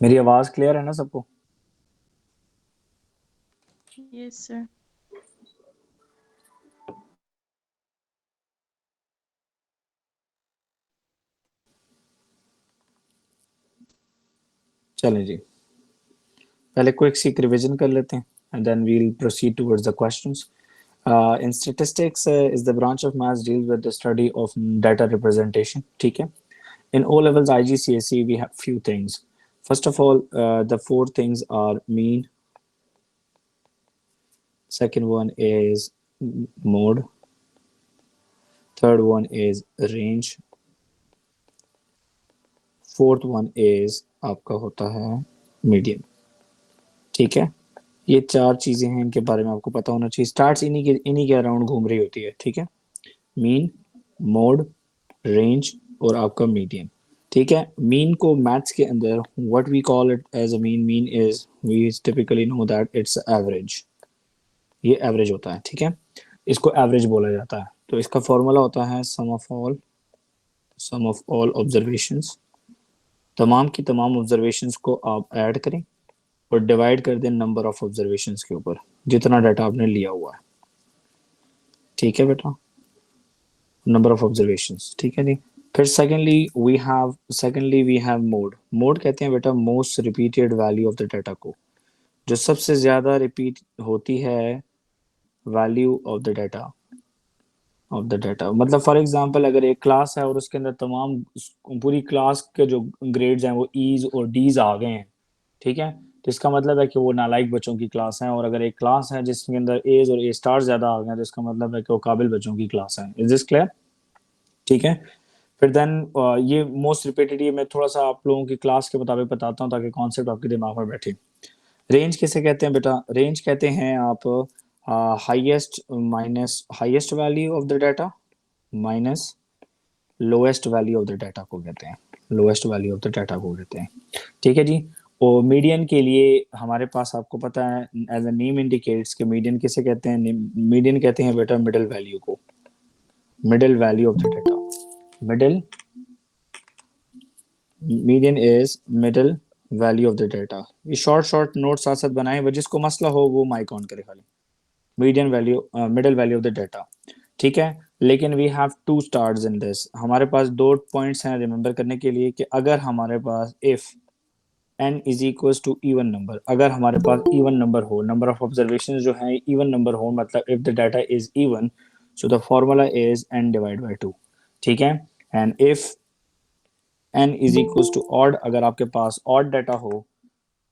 मेरी आवाज क्लियर है ना सबको? Yes, sir. चलें जी, पहले क्विक सी रिवीजन कर लेते हैं and then we'll proceed towards the questions. In statistics is the branch of maths deals with the study of data representation. ठीक है? In O levels IGCSE we have few things. First of all, the four things are mean. Second one is mode. Third one is range. Fourth one is आपका होता है median. ठीक है? ये चार चीजें हैं, इनके बारे में आपको पता होना चाहिए. स्टार्ट्स इन्हीं के अराउंड घूम रही होती है. ठीक है? मीन, मोड, रेंज और आपका मीडियन. ठीक है? मीन को मैथ्स के अंदर what we call it as a mean is we typically know that it's average. ये एवरेज होता है. ठीक है? इसको एवरेज बोला जाता है. तो इसका फॉर्मूला होता है सम ऑफ ऑल ऑब्जर्वेशंस. तमाम की तमाम ऑब्जर्वेशंस को आप ऐड करें और डिवाइड कर दें नंबर ऑफ ऑब्जर्वेशंस के ऊपर, जितना डाटा आपने लिया हुआ है. ठीक है बेटा? Number of observations. ठीक है जी. फिर secondly we have mode. Mode कहते हैं बेटा most repeated value of the data को, जो सबसे ज्यादा रिपीट होती है वैल्यू ऑफ द डाटा. मतलब फॉर एग्जांपल अगर एक क्लास है और उसके अंदर तमाम पूरी क्लास के जो ग्रेड्स हैं वो ईज और डीज आ गए हैं. ठीक है? तो इसका मतलब है कि वो नालायक बच्चों की क्लास है. और अगर एक क्लास है जिसके अंदर एज और ए स्टार ज्यादा आ गए हैं तो इसका मतलब है कि वो काबिल बच्चों की क्लास है. Is this clear? ठीक है? फिर देन ये मोस्ट रिपीटेड, ये मैं थोड़ा सा आप लोगों की क्लास के मुताबिक बताता हूँ ताकि कॉन्सेप्ट आपके दिमाग में बैठे. रेंज किसे कहते हैं बेटा? रेंज कहते हैं आप highest value of the data minus lowest value of the data को कहते हैं. Lowest value of the data को कहते हैं. ठीक है जी. और मीडियन के लिए हमारे पास आपको पता है एज अ नेम इंडिकेट्स कि मीडियन किसे कहते हैं. मीडियन कहते हैं बेटा मिडिल वैल्यू को. Middle value of the data. Middle median is middle value of the data. ये शॉर्ट शॉर्ट नोट साथ साथ बनाए, जिसको मसला हो वो माइक ऑन करे खाली. Median value middle value of the data. ठीक है? लेकिन we have two stars in this. हमारे पास दो पॉइंट्स हैं रिमेंबर करने के लिए कि अगर हमारे पास if n is equal to even number, अगर हमारे पास इवन नंबर हो, नंबर ऑफ ऑब्जर्वेशन जो है इवन नंबर हो, मतलब if the data is even, so the formula is n divide by 2. ठीक है? And if n is equal to odd, अगर आपके पास ऑड डाटा हो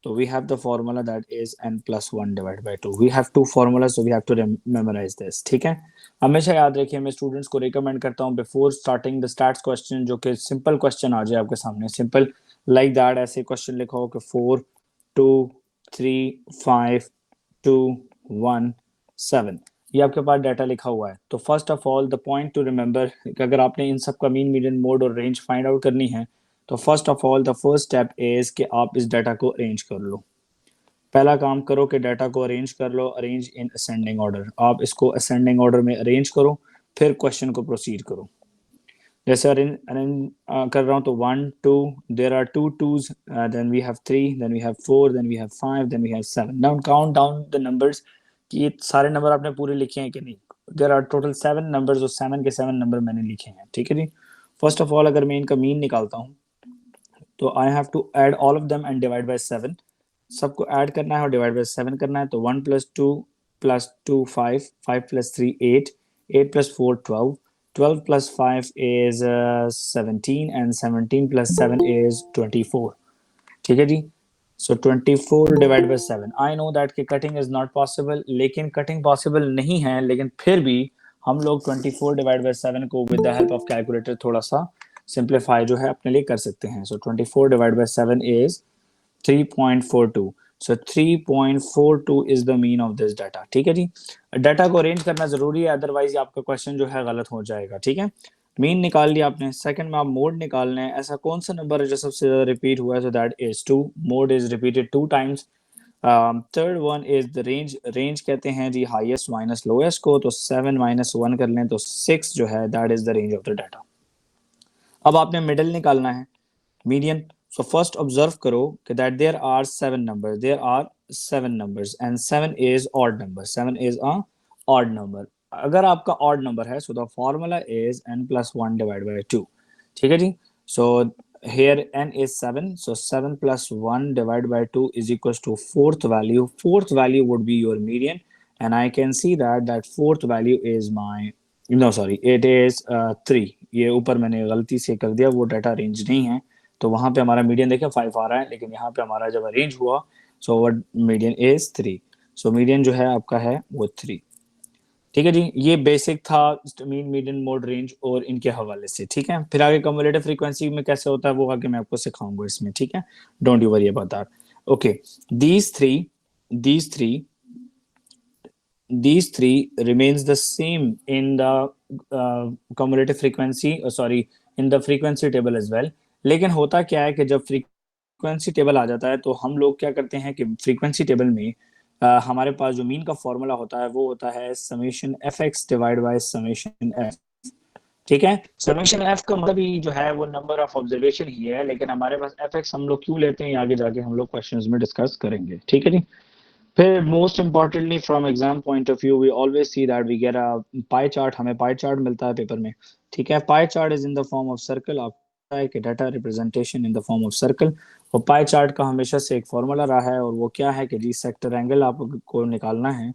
तो we have the formula that is n plus 1 divided by 2. We have two formulas, so we have to memorize this. ठीक है? हमेशा याद रखिए, मैं स्टूडेंट्स को रिकमेंड करता हूँ before starting the stats question, जो कि सिंपल क्वेश्चन आ जाए आपके सामने, सिंपल लाइक दैट, ऐसे क्वेश्चन लिखा हो कि 4 2 3 5 2 1 7, ये आपके पास डाटा लिखा हुआ है. तो first of all the point two remember, अगर आपने इन सब का मीन, मीडियन, मोड और रेंज फाइंड आउट करनी है तो first of all the first step is कि आप इस डाटा को अरेंज कर लो. पहला काम करो कि डाटा को अरेंज कर लो. Arrange in ascending order. आप इसको असेंडिंग ऑर्डर में अरेंज करो, फिर क्वेश्चन को प्रोसीड करो. जैसे अरेंज कर रहा हूँ तो 1 2, there are two twos, then we have 3, then we have 4, then we have 5, then we have 7. Now count down the numbers कि ये सारे नंबर आपने पूरे लिखे हैं कि नहीं. देयर आर टोटल 7 नंबर्स और 7 के 7 नंबर मैंने लिखे हैं. ठीक है जी. फर्स्ट ऑफ ऑल अगर मैं इनका मीन निकालता हूँ तो I have to add all of them and divide by 7. सबको ऐड करना है और डिवाइड बाय 7 करना है. तो 1 plus 2 5, 5 plus 3 8, 8 plus 4 12, 12 plus 5 is 17 and 17 plus 7 is 24. ठीक है जी. सो 24 divide by 7. I know that कि कटिंग इज नॉट पॉसिबल, लेकिन कटिंग पॉसिबल नहीं है, लेकिन फिर भी हम लोग 24 डिवाइड बाय 7 को with the help of calculator थोड़ा सा सिंप्लीफाई जो है अपने लिए कर सकते हैं. सो 24 divide by 7 is 3.42. So 3.42 is the mean of this data. ठीक है जी. डाटा को अरेंज करना जरूरी है, अदरवाइज आपका क्वेश्चन जो है गलत हो जाएगा. ठीक है? मीन निकाल लिया आपने. सेकंड में आप मोड निकालना है. ऐसा कौन सा नंबर है जो सबसे ज्यादा रिपीट हुआ है? So that is 2. Mode is repeated 2 times. Third one is the range. Range कहते हैं जी हाईएस्ट माइनस लोएस्ट को. तो 7 माइनस 1 कर लें तो 6 जो है that is the range of the data. अब आपने मिडिल निकालना है, मीडियन. So first observe करो कि that there are seven numbers. There are seven numbers and seven is odd number. Seven is a odd number. अगर आपका odd number है, so the formula is n plus one divided by two. ठीक है जी. So here n is seven. So seven plus one divided by two is equals to fourth value. Fourth value would be your median, and I can see that fourth value is my no sorry it is 3. ये ऊपर मैंने गलती से कर दिया, वो data range नहीं है, तो वहां पे हमारा मीडियन देखिए 5 आ रहा है, लेकिन यहाँ पे हमारा जब अरेंज हुआ so what median is 3. So median जो है आपका है वो 3. ठीक है जी. ये बेसिक था मीन मीडियन मोड रेंज और इनके हवाले से. ठीक है, फिर आगे कम्युलेटिव फ्रीक्वेंसी में कैसे होता है वो आगे मैं आपको सिखाऊंगा इसमें. ठीक है, don't you worry about that. Okay, these three these three remains the same in the cumulative frequency sorry in the frequency table as well. लेकिन होता क्या है कि जब फ्रीक्वेंसी टेबल आ जाता है तो हम लोग क्या करते हैं कि फ्रीक्वेंसी टेबल में हमारे पास जो मीन का फॉर्मूला होता है वो होता है summation F x divide by summation F. ठीक है, समेशन एफ का मतलब ही जो है वो नंबर ऑफ ऑब्जर्वेशन ही है, लेकिन हमारे पास एफ एक्स हम लोग क्यों लेते हैं आगे जाके हम लोग क्वेश्चंस में डिस्कस करेंगे. ठीक है जी. फिर most importantly from exam point of view we always see that we get a pie chart. हमें पाई चार्ट मिलता है पेपर में. ठीक है, pie chart is in the form of circle. आपको है कि data representation in the form of circle. और पाई चार्ट का हमेशा से एक फॉर्मूला रहा है और वो क्या है कि जी सेक्टर एंगल आपको निकालना है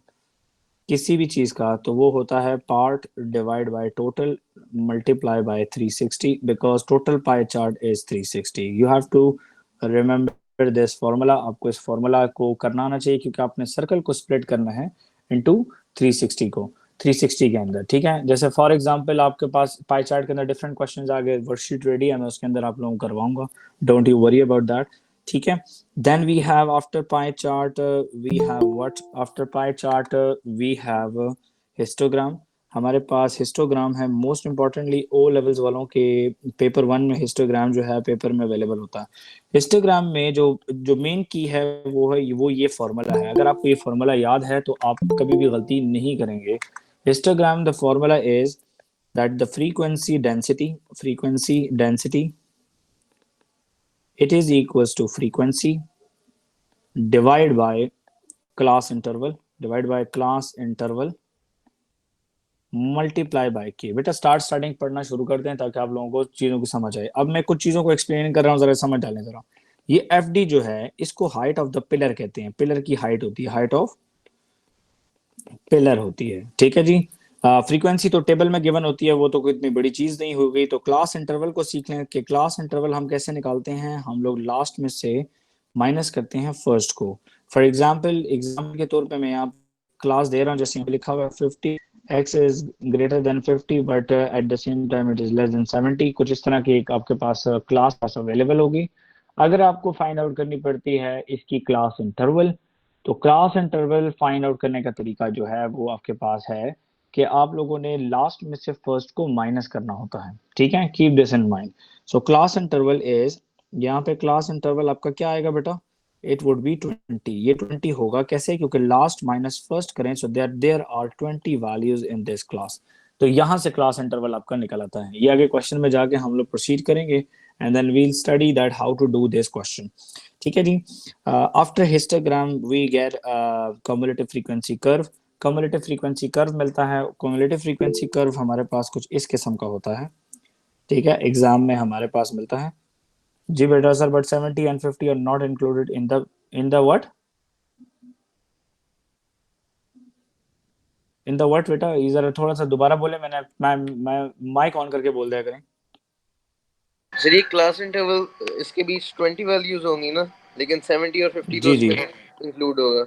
किसी भी चीज का तो वो होता है part divide by total multiply by 360 because total pie chart is 360. You have to remember this formula. आपको इस फॉर्मूला को करना आना चाहिए क्योंकि आपने सर्कल को स्प्लिट करना है इनटू 360 को 360 के अंदर. ठीक है, जैसे फॉर एग्जांपल आपके पास पाई चार्ट के अंदर डिफरेंट क्वेश्चंस आ गए, वर्कशीट रेडी है, मैं उसके अंदर आप लोगों को करवाऊंगा. Don't you worry about that. ठीक है, then we have after pie chart we have what after pie chart we have histogram. हमारे पास हिस्टोग्राम है. मोस्ट इंपॉर्टेंटली ओ लेवल्स वालों के पेपर वन में हिस्टोग्राम जो है पेपर में अवेलेबल होता है. हिस्टोग्राम में जो जो मेन की है वो ये फॉर्मूला है. अगर आपको ये फॉर्मूला याद है तो आप कभी भी गलती नहीं करेंगे. Histogram the formula is that the frequency density it is equals to frequency divide by class interval multiply by के. बेटा स्टार्टिंग पढ़ना शुरू करते हैं ताकि आप लोगों को चीजों की समझ आए. अब मैं कुछ चीजों को एक्सप्लेन कर रहा हूँ, जरा समझ डालें जरा. ये एफ डी जो है इसको हाइट ऑफ द पिलर कहते हैं. पिलर की हाइट होती है, हाइट ऑफ पिलर होती है. ठीक है जी. फ्रीक्वेंसी तो टेबल में गिवन होती है, वो तो कोई इतनी बड़ी चीज नहीं हो गई. तो क्लास इंटरवल को सीख लें कि क्लास इंटरवल हम कैसे निकालते हैं. हम लोग लास्ट में से माइनस करते हैं फर्स्ट को. फॉर एग्जाम्पल के तौर पे मैं यहाँ क्लास दे रहा हूँ, जैसे लिखा हुआ है 50 x is greater than 50 but at the same time it is less than 70. कुछ इस तरह की एक आपके पास क्लास अवेलेबल होगी. अगर आपको फाइंड आउट करनी पड़ती है इसकी क्लास इंटरवल, तो क्लास इंटरवल फाइंड आउट करने का तरीका जो है वो आपके पास है कि आप लोगों ने लास्ट में से फर्स्ट को माइनस करना होता है. ठीक है, keep this in mind. So class interval is, यहाँ पे क्लास इंटरवल आपका क्या आएगा बेटा, इट वुड बी 20. ये 20 होगा कैसे, क्योंकि लास्ट माइनस फर्स्ट करें so there are 20 values in this class. तो यहाँ से क्लास इंटरवल आपका निकल आता है. ये आगे क्वेश्चन में जाके हम लोग प्रोसीड करेंगे and then we'll study that how to do this question. ठीक है जी. After histogram we get cumulative frequency curve. Cumulative frequency curve मिलता है. क्युमुलेटिव फ्रीक्वेंसी कर्व हमारे पास कुछ इस किस्म का होता है. ठीक है, एग्जाम में हमारे पास मिलता है. जी बेटा sir, but 70 and 50 are not included in the what? In the what बेटा, जरा थोड़ा सा दोबारा बोले. मैं माइक ऑन करके बोल दिया करें. सर ये क्लास इंटरवल इसके बीच 20 वैल्यूज होंगी ना, लेकिन 70 और 50 तो जी उसमें इंक्लूड होगा.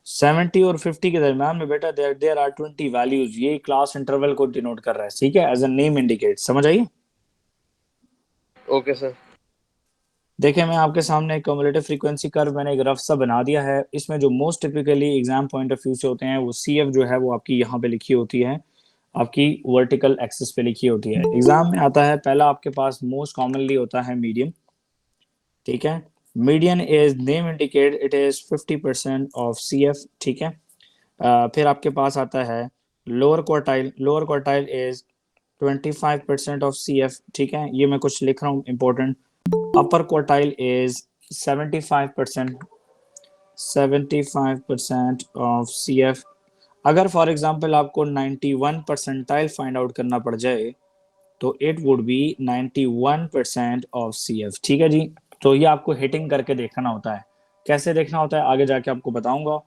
70 और 50 के दरम्यान में बेटा देयर आर 20 वैल्यूज. ये क्लास इंटरवल को डिनोट कर रहा है. ठीक है, एज अ नेम इंडिकेट. समझ आई? Okay sir. देखिए मैं आपके सामने क्युमुलेटिव फ्रीक्वेंसी कर्व मैंने एक रफ सा बना दिया है. इसमें जो most typically exam point of view से होते हैं वो सी एफ जो है वो आपकी यहाँ पे लिखी होती है, आपकी वर्टिकल एक्सिस पे लिखी होती है. एग्जाम में आता है पहला आपके पास मोस्ट कॉमनली होता है मीडियन. ठीक है, median is name indicate it is 50% of C F. ठीक है, फिर आपके पास आता है lower quartile. Lower quartile is 25% of C F. ठीक है, ये मैं कुछ लिख रहा हूँ important. upper quartile is 75% of CF. अगर फॉर एग्जांपल आपको 91 परसेंटाइल फाइंड आउट करना पड़ जाए तो it would be 91% of CF। ठीक है जी, तो ये आपको हिटिंग करके देखना होता है। कैसे देखना होता है आगे जाके आपको बताऊंगा।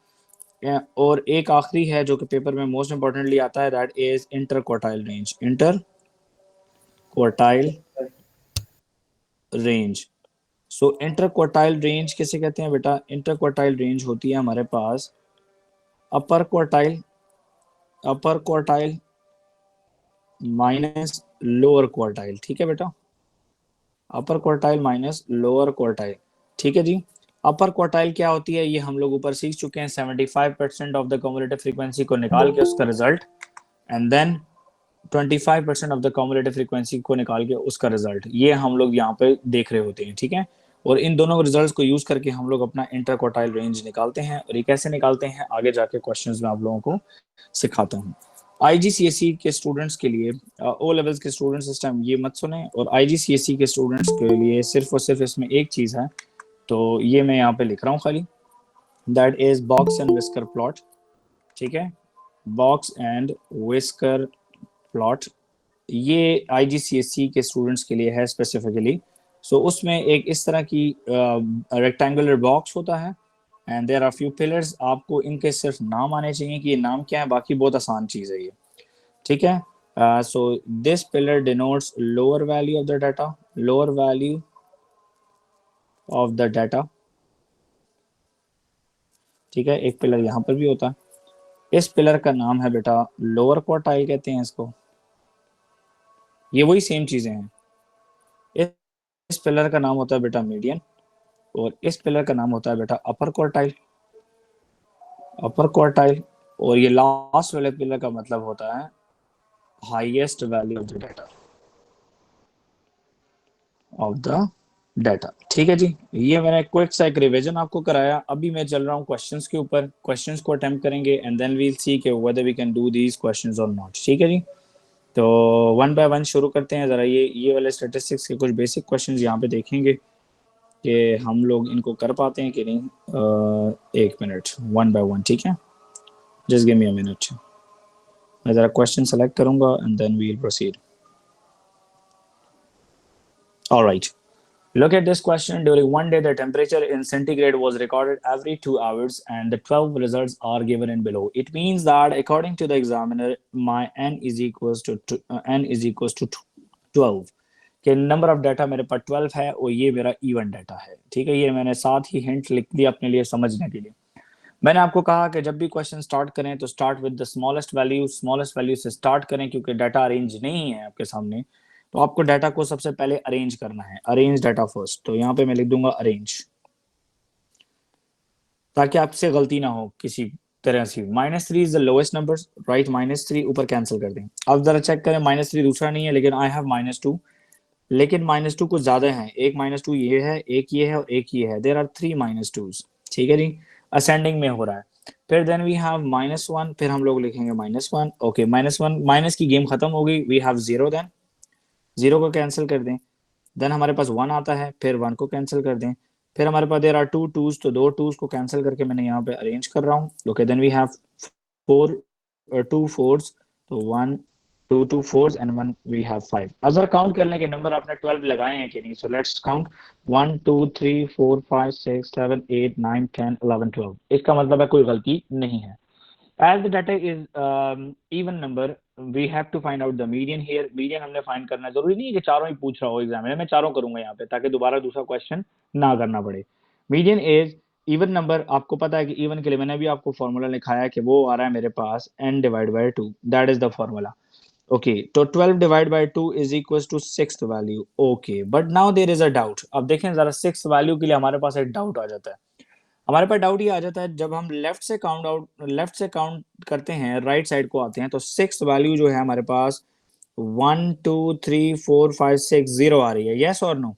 और एक आखिरी है जो कि पेपर में मोस्ट इंपॉर्टेंटली आता है, that is inter quartile range. Inter quartile range. So inter quartile range किसे कहते हैं बेटा? इंटर क्वार्टाइल रेंज होती है हमारे पास upper quartile minus lower quartile. ठीक है बेटा, upper quartile minus lower quartile. ठीक है जी। अपर क्वार्टाइल क्या होती है ये हम लोग ऊपर सीख चुके हैं, 75% ऑफ द कम्युलेटिव फ्रीक्वेंसी को निकाल के उसका result, and then 25% of the cumulative frequency को निकाल के उसका रिजल्ट, ये हम लोग यहाँ पे देख रहे होते हैं। ठीक है, और इन दोनों रिजल्ट्स को यूज करके हम लोग अपना इंटर क्वार्टाइल रेंज निकालते हैं। और ये कैसे निकालते हैं आगे जाके क्वेश्चंस में आप लोगों को सिखाता हूँ। आईजीसीएसई के स्टूडेंट्स के लिए, ओ लेवल्स के स्टूडेंट्स इस टाइम ये मत सुने, और आईजीसीएसई के स्टूडेंट्स के लिए सिर्फ और सिर्फ इसमें एक चीज है, तो ये मैं यहाँ पे लिख रहा हूँ खाली, that is box and whisker plot. ठीक है, बॉक्स एंड विस्कर प्लॉट, ये आईजीसीएसई के स्टूडेंट्स के लिए है स्पेसिफिकली। सो उसमें एक इस तरह की रेक्टेंगुलर बॉक्स होता है and there are few pillars. आपको इनके सिर्फ नाम आने चाहिए कि ये नाम क्या है, बाकी बहुत आसान चीज है ये। ठीक है, so this pillar denotes lower value of the data, lower value of the data. ठीक है, एक पिलर यहाँ पर भी होता है, इस पिलर का नाम है बेटा लोअर क्वार्टाइल कहते हैं इसको। ये वही सेम चीजें हैं। इस पिलर का नाम होता है बेटा मीडियन, और इस पिलर का नाम होता है बेटा अपर क्वार्टाइल, अपर क्वार्टाइल। और ये लास्ट वाले पिलर का मतलब होता है highest value of the data, of the data. ठीक है जी, ये मैंने क्विक सा एक रिवीजन आपको कराया। अभी मैं चल रहा हूँ क्वेश्चंस के ऊपर, क्वेश्चंस को अटेम्प्ट करेंगे and then we will see कि whether we can do these questions और नॉट। ठीक है जी, तो वन बाय वन शुरू करते हैं। जरा ये वाले स्टैटिस्टिक्स के कुछ बेसिक क्वेश्चंस यहाँ पे देखेंगे कि हम लोग इनको कर पाते हैं कि नहीं। एक मिनट, वन बाय वन। ठीक है, just give me a minute, मैं जरा क्वेश्चन सेलेक्ट करूंगा and then we will proceed. Alright, look at this question. During one day, the temperature in centigrade was recorded every 2 hours and the 12 results are given in below. It means that according to the examiner, my n is equals to 12 कि number of data मेरे पास 12 है और ये मेरा even data है। ठीक है, ये मैंने साथ ही हिंट लिख दिया अपने लिए समझने के लिए। मैंने आपको कहा कि जब भी क्वेश्चन स्टार्ट करें तो start with the smallest value से स्टार्ट करें, क्योंकि डाटा अरेंज नहीं है आपके सामने, तो आपको डाटा को सबसे पहले अरेंज करना है। अरेंज डाटा फर्स्ट, तो यहाँ पे मैं लिख दूंगा अरेंज, ताकि आपसे गलती ना हो किसी तरह से। -3 is the lowest number, right? -3 ऊपर कैंसिल कर दें। अब जरा चेक करें, -3 दूसरा नहीं है, लेकिन आई हैव -2, लेकिन -2 कुछ ज्यादा है। एक -2 ये है, एक ये है और एक ये है। There are 3 -2s। ठीक है जी, असेंडिंग में हो रहा है। फिर देन वी हैव -1, फिर हम लोग लिखेंगे -1। ओके, -1 माइनस की गेम खत्म हो गई। वी हैव 0, देन 0 को कैंसिल कर दें। देन हमारे पास 1 आता है, फिर 1 को कैंसिल कर दें। फिर हमारे पास देयर आर 2 2s, तो 2 2s को कैंसिल करके मैंने यहाँ पे अरेंज कर रहा हूँ। Okay, then we have 4 2 4s, तो 1 2 2 4s एंड 1 वी हैव 5। अब जरा काउंट करने के नंबर आपने 12 लगाए हैं कि नहीं। So let's count 1 2 3 4 5 6 7 8 9 10 11 12। इसका मतलब है कोई गलती नहीं है। As the data is even number, we have to find out the median here. Median हमने find करना है। जरूरी नहीं है कि चारों ही पूछ रहा हो एग्जाम में, मैं चारों करूंगा यहाँ पे ताकि दोबारा दूसरा क्वेश्चन ना करना पड़े। Median is even number. आपको पता है कि इवन के लिए मैंने भी आपको फॉर्मूला लिखाया है कि वो आ रहा है मेरे पास n divide by 2, that is the formula. Okay, तो 12 divide by 2 is equal to 6th value. Okay, but now there is a doubt. अब देखें जरा 6th वैल्यू के लिए हमारे पास एक डाउट आ जाता है। हमारे पास डाउट ये आ जाता है जब हम लेफ्ट से काउंट करते हैं, राइट साइड को आते हैं, तो 6th वैल्यू जो है हमारे पास 1 2 3 4 5 6 0 आ रही है। यस और नो?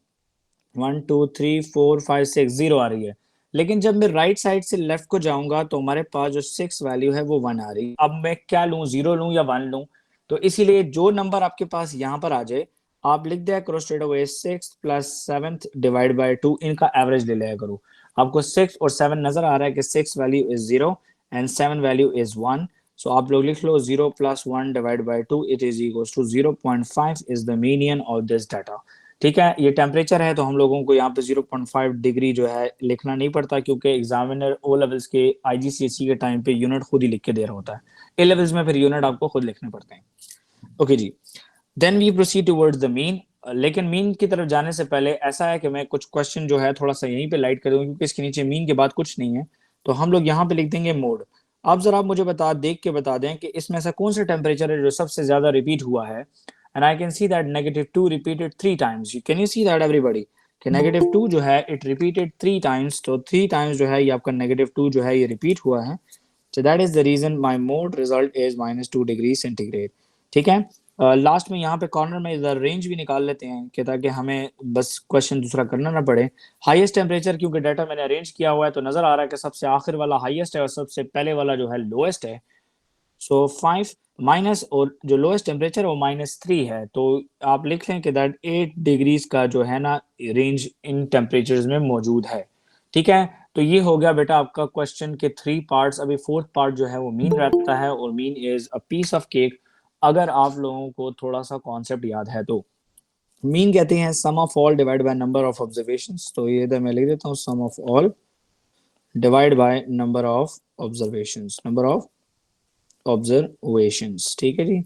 1 2 3 4 5 6 0 आ रही है। लेकिन जब मैं राइट साइड से लेफ्ट को जाऊंगा तो हमारे पास जो 6 वैल्यू है वो 1 आ रही है। अब मैं क्या लूं, 0 लूं या 1 लूं? तो इसीलिए जो नंबर आपके पास यहाँ पर आ जाए, आप लिख दिया करो straight away 6 plus 7 divide by 2, इनका एवरेज ले लिया करो। आपको 6 और 7 नजर आ रहा है कि 6 value is 0 and 7 value is 1, so आप लोग लिख लो 0 plus 1 divide by 2 it is equals to 0.5 is the median of this data. ठीक है, ये टेम्परेचर है तो हम लोगों को यहाँ पे 0.5 डिग्री जो है लिखना नहीं पड़ता, क्योंकि एग्जामिनर ओ लेवल्स के आईजीसीएसई के टाइम पे यूनिट खुद ही लिख के दे रहा होता है, ए लेवल्स में फिर यूनिट आपको खुद लिखने पड़ते हैं। ओके जी, then we proceed towards the mean. लेकिन मीन की तरफ जाने से पहले ऐसा है कि मैं कुछ क्वेश्चन जो है थोड़ा सा यहीं पे लाइट कर दूंगा, क्योंकि इसके नीचे मीन के बाद कुछ नहीं है, तो हम लोग यहाँ पे लिख देंगे मोड। अब जरा आप मुझे देख के बता दें कि इसमें ऐसा कौन सा टेम्परेचर है जो सबसे ज्यादा रिपीट हुआ है। And I can see that -2 repeated 3 times. Can you see that everybody कि -2 जो है इट रिपीटेड 3 टाइम्स, तो 3 टाइम्स जो है ये आपका -2 जो है ये रिपीट हुआ है। So that is the reason my mode result is -2 degree centigrade. ठीक है, लास्ट में यहाँ पे कॉर्नर में इधर रेंज भी निकाल लेते हैं कि ताकि हमें बस क्वेश्चन दूसरा करना ना पड़े। हाईएस्ट टेम्परेचर क्योंकि डाटा मैंने अरेंज किया हुआ है तो नजर आ रहा है कि सबसे आखिर वाला हाईएस्ट है और सबसे पहले वाला जो है लोएस्ट है। सो 5 माइनस, और जो लोएस्ट टेम्परेचर है वो -3 है, तो आप लिख लें कि दैट 8 डिग्रीज का जो है ना रेंज इन टेम्परेचर्स में मौजूद है। ठीक है, तो ये हो गया बेटा आपका क्वेश्चन के 3 पार्ट्स। अभी 4th पार्ट जो है वो मीन रहता है, और mean is a piece of cake, अगर आप लोगों को थोड़ा सा कॉन्सेप्ट याद है तो। मीन कहते हैं sum of all divide by number of observations, तो ये इधर मैं लिख देता हूँ sum of all divide by number of observations, number of observations. ठीक है जी,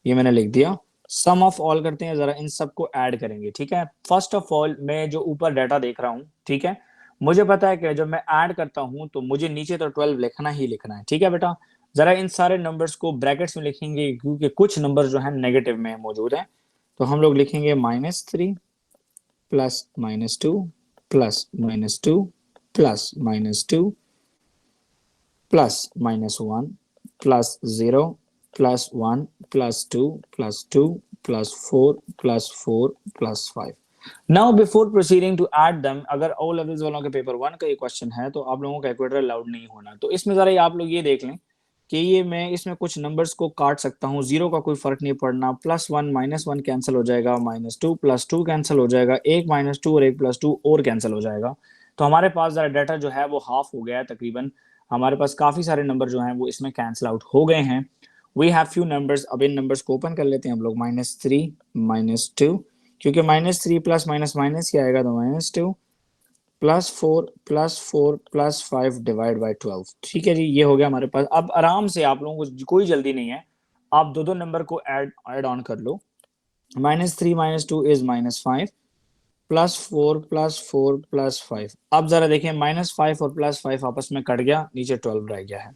ये मैंने लिख दिया। सम ऑफ ऑल करते हैं, जरा इन सबको ऐड करेंगे। ठीक है, फर्स्ट ऑफ ऑल मैं जो ऊपर डाटा देख रहा हूँ, ठीक है, मुझे पता है कि जब मैं ऐड करता हूँ तो मुझे नीचे तो 12 लिखना ही लिखना है। ठीक है बेटा, जरा इन सारे नंबर्स को ब्रैकेट्स में लिखेंगे, क्योंकि कुछ नंबर जो है नेगेटिव में मौजूद है, तो हम लोग लिखेंगे -3 plus -2 plus -2 plus -2 plus -1 plus 0 plus 1 plus 2 plus 2 plus 4 plus 4 plus 5। Now before proceeding to add them, अगर ओ लेवल्स वालों के पेपर 1 का ये क्वेश्चन है तो आप लोगों का कैलकुलेटर अलाउड नहीं होना। तो इसमें जरा ये आप लोग ये देख लें कि ये मैं इसमें कुछ नंबर्स को काट सकता हूँ, 0 का कोई फर्क नहीं पड़ना, +1 -1 कैंसिल हो जाएगा, -2 +2 कैंसिल हो जाएगा, 1 -2 और 1 +2 और कैंसिल हो जाएगा। तो हमारे पास जरा डाटा जो है वो हाफ हो गया है तकरीबन। हमारे पास काफी सारे नंबर जो हैं वो इसमें कैंसिल आउट हो गए हैं। वी हैव फ्यू नंबर्स, अब इन नंबर्स को ओपन कर लेते हैं हम लोग। -3 -2, क्योंकि -3 प्लस माइनस माइनस क्या आएगा, तो -2 +4 +4 +5 डिवाइड बाय 12। ठीक है जी, ये हो गया हमारे पास। अब आराम से, आप लोगों को कोई जल्दी नहीं है, आप दो दो नंबर को ऐड ऑन कर लो। -3 -2 इज -5 +4 +4 +5। अब जरा देखें, -5 और +5 आपस में कट गया, नीचे 12 रह गया है।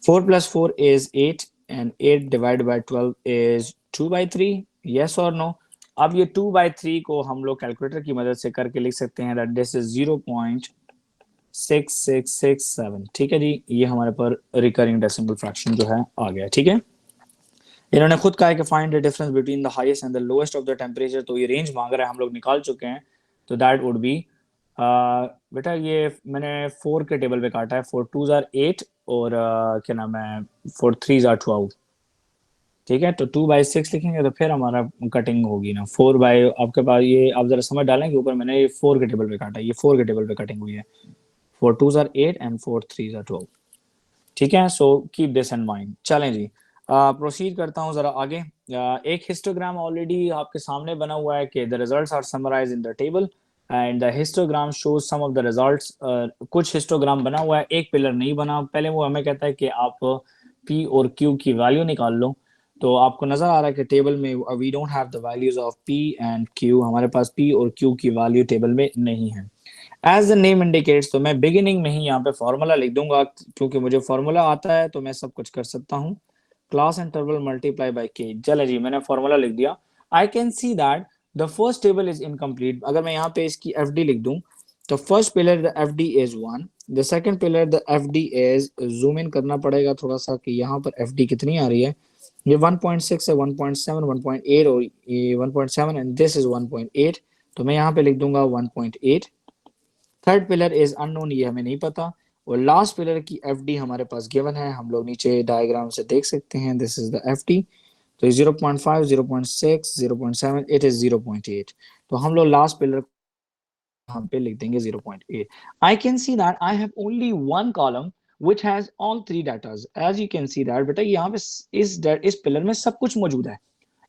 4 + 4 is 8 and 8 divided by 12 is 2/3, yes or no? अब ये 2/3 को हम लोग कैलकुलेटर की मदद से करके लिख सकते हैं that this is 0.6667। ठीक है जी, ये हमारे पर रिकरिंग डेसिमल फ्रैक्शन जो है आ गया। ठीक है, इन्होंने खुद कहा है कि find the difference between the highest and the lowest of the temperature, तो ये रेंज मांग रहा है, हम लोग निकाल चुके हैं, तो दैट वुड बी बेटा ये मैंने 4 के टेबल पे काटा है, 4 2s are 8 और क्या नाम है 4 3s are 12। ठीक है, तो 2/6 लिखेंगे तो फिर हमारा कटिंग होगी ना 4 आपके पास ये आप जरा समझ डालें कि ऊपर मैंने ये 4 के टेबल पे काटा है, ये 4 के टेबल पे कटिंग हुई है। 4 2s are 8 and 4 3s are 12। ठीक है, so keep this in mind. चलें जी, प्रोसीड करता हूं जरा आगे। एक हिस्टोग्राम ऑलरेडी आपके सामने बना हुआ है कि the results are summarized in the table and the histogram shows some of the results. कुछ हिस्टोग्राम बना हुआ है, एक पिलर नहीं बना। पहले वो हमें कहता है कि आप पी और क्यू की वैल्यू निकाल लो, तो आपको नजर आ रहा है कि टेबल में we don't have the values of P and Q, हमारे पास पी और क्यू की वैल्यू टेबल में नहीं है। एज द नेम इंडिकेट्स, तो मैं बिगिनिंग में ही यहाँ पे फॉर्मूला लिख दूंगा, क्योंकि मुझे फॉर्मूला आता है तो मैं सब कुछ कर सकता हूँ। क्लास इंटरवल मल्टीप्लाई बाय के। चले जी, मैंने फॉर्मूला लिख दिया। आई can see that the first table is incomplete. अगर मैं यहाँ पे इसकी एफ डी लिख दूं, तो first pillar the F D is 1, the second pillar the F D is, zoom in करना पड़ेगा थोड़ा सा कि यहाँ पर एफ डी कितनी आ रही है। ये 1.6 है, 1.7 1.8 और ये 1.7 एंड दिस इज 1.8, तो मैं यहाँ पे लिख दूंगा 1.8। थर्ड पिलर इज अननोन, ये हमें नहीं पता। और लास्ट पिलर की एफ डी हमारे पास गिवन है, हम लोग नीचे डायग्राम से देख सकते हैं, this is the F D. तो 0.5, 0.6, 0.7, इट इज 0.8। तो हम लोग लास्ट पिलर यहाँ पे लिख देंगे 0.8। I can see that I have only one column which has all three datas। As you can see that बेटा यहाँ पे इस पिलर में सब कुछ मौजूद है।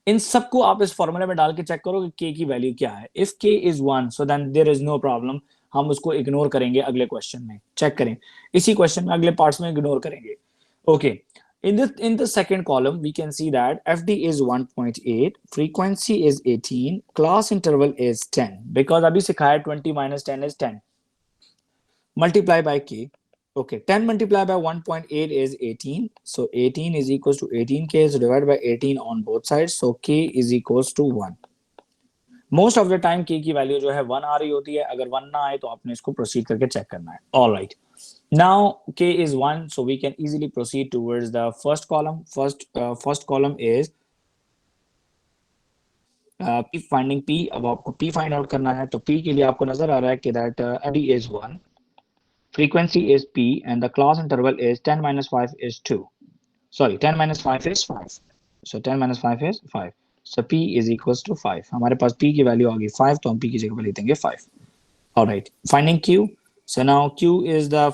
इन सबको आप इस फॉर्मूले में डाल के चेक करो कि k की वैल्यू क्या है। If k is 1 so then there is no problem। हम उसको इग्नोर करेंगे अगले क्वेश्चन में। चेक करें, इसी क्वेश्चन में अगले पार्ट्स में इग्नोर करेंगे। Okay, in the second column we can see that fd is 1.8, frequency is 18, class interval is 10। because अभी सिखाया 20 minus 10 is 10, multiply by k। okay, 10 multiplied by 1.8 is 18, so 18 is equals to 18k, so divided by 18 on both sides, so k is equals to 1। Most of the time k की value जो है 1 आ रही होती है। अगर 1 ना आए तो आपने इसको प्रोसीड करके चेक करना है। Alright, now k is 1, so we can easily proceed towards the first column। first column is p, finding p। अब आपको p फाइंड आउट करना है, तो p के लिए आपको नजर आ रहा है कि that fd is 1, frequency is p, and the class interval is 10 minus 5 is 2, sorry 10 minus 5 is 5, so 10 minus 5 is 5, so p is equals to 5। हमारे पास p की वैल्यू आ गई 5, तो हम p की जगह पे लिख देंगे 5। Alright, finding q। So now q is the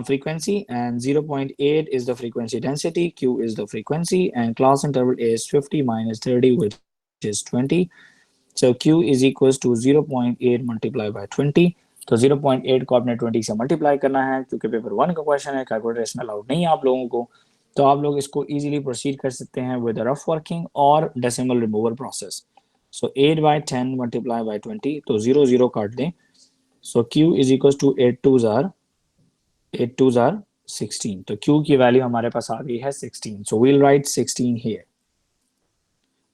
frequency and 0.8 is the frequency density, q is the frequency, and class interval is 50 minus 30 which is 20, so q is equals to 0.8 multiplied by 20। तो 0.8 को आपने 20 से multiply करना है, क्योंकि paper 1 का question है, calculator इसमें अलाउड नहीं है आप लोगों को। तो आप लोग इसको इजीली प्रोसीड कर सकते हैं विद रफ वर्किंग और decimal remover process. So 8 by 10 multiply by 20, तो 0 0 काट दें, so q is equals to 8 2s are 16। तो q की वैल्यू हमारे पास आ गई है 16, so we'll write 16 here।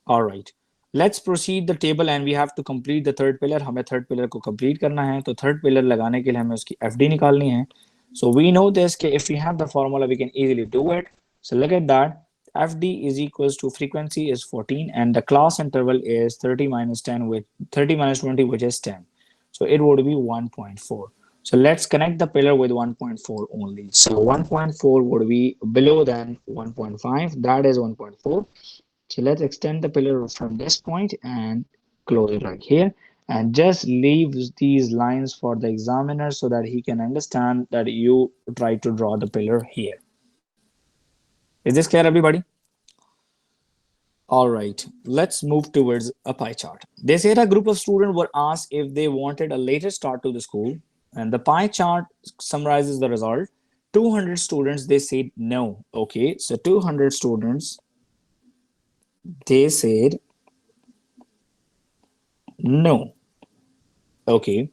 all right, let's proceed the table and we have to complete the third pillar। हमें third pillar को कंप्लीट करना है, तो थर्ड पिलर लगाने के लिए हमें उसकी fd निकालनी है। so we know this कि if we have the formula we can easily do it। so look at that, fd is equals to frequency is 14 and the class interval is 30 minus 10 with 30 minus 20 which is 10, so it would be 1.4। so let's connect the pillar with 1.4 only, so 1.4 would be below than 1.5, that is 1.4। so let's extend the pillar from this point and close it right here, and just leave these lines for the examiner so that he can understand that you try to draw the pillar here। is this clear everybody? All right, let's move towards a pie chart। They said a group of students were asked if they wanted a later start to the school, and the pie chart summarizes the result। 200 students, they said no। okay, so 200 students, they said no। okay,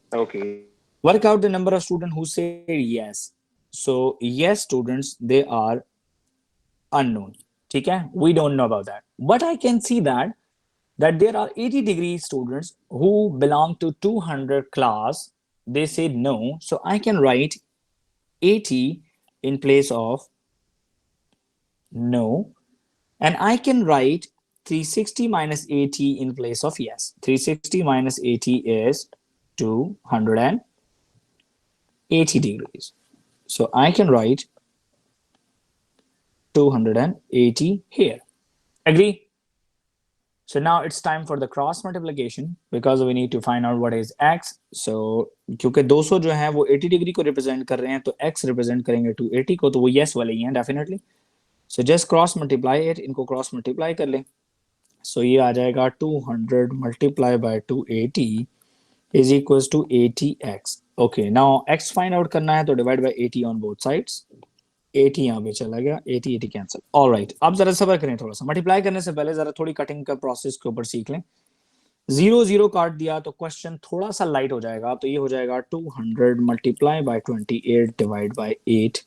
work out the number of students who said yes। so yes students, they are unknown, ठीक है, we don't know about that, but I can see that there are 80-degree students who belong to 200 class, they said no, so I can write 80 in place of no, and I can write 360 minus 80 in place of yes। 360 minus 80 is 280 degrees, so I can write 280 here। agree? So now it's time for the cross multiplication because we need to find out what is x। so क्योंकि 200 जो है वो 80 degree को represent कर रहे हैं, तो x represent करेंगे 280 को, तो वो yes वाले ही हैं definitely. so just cross multiply it, इनको cross multiply कर लें। so ये आ जाएगा 200 multiply by 280 is equals to 80x। okay, now x find out करना है, तो divide by 80 on both sides। 80 यहाँ पे चला गया, 80 80 कैंसिल। ऑलराइट, अब जरा सब्र करें थोड़ा सा, मल्टीप्लाई करने से पहले जरा थोड़ी कटिंग का प्रोसेस के ऊपर सीख लें। 0 0 काट दिया तो क्वेश्चन थोड़ा सा लाइट हो जाएगा, तो ये हो जाएगा 200 multiply by 28 divide by 8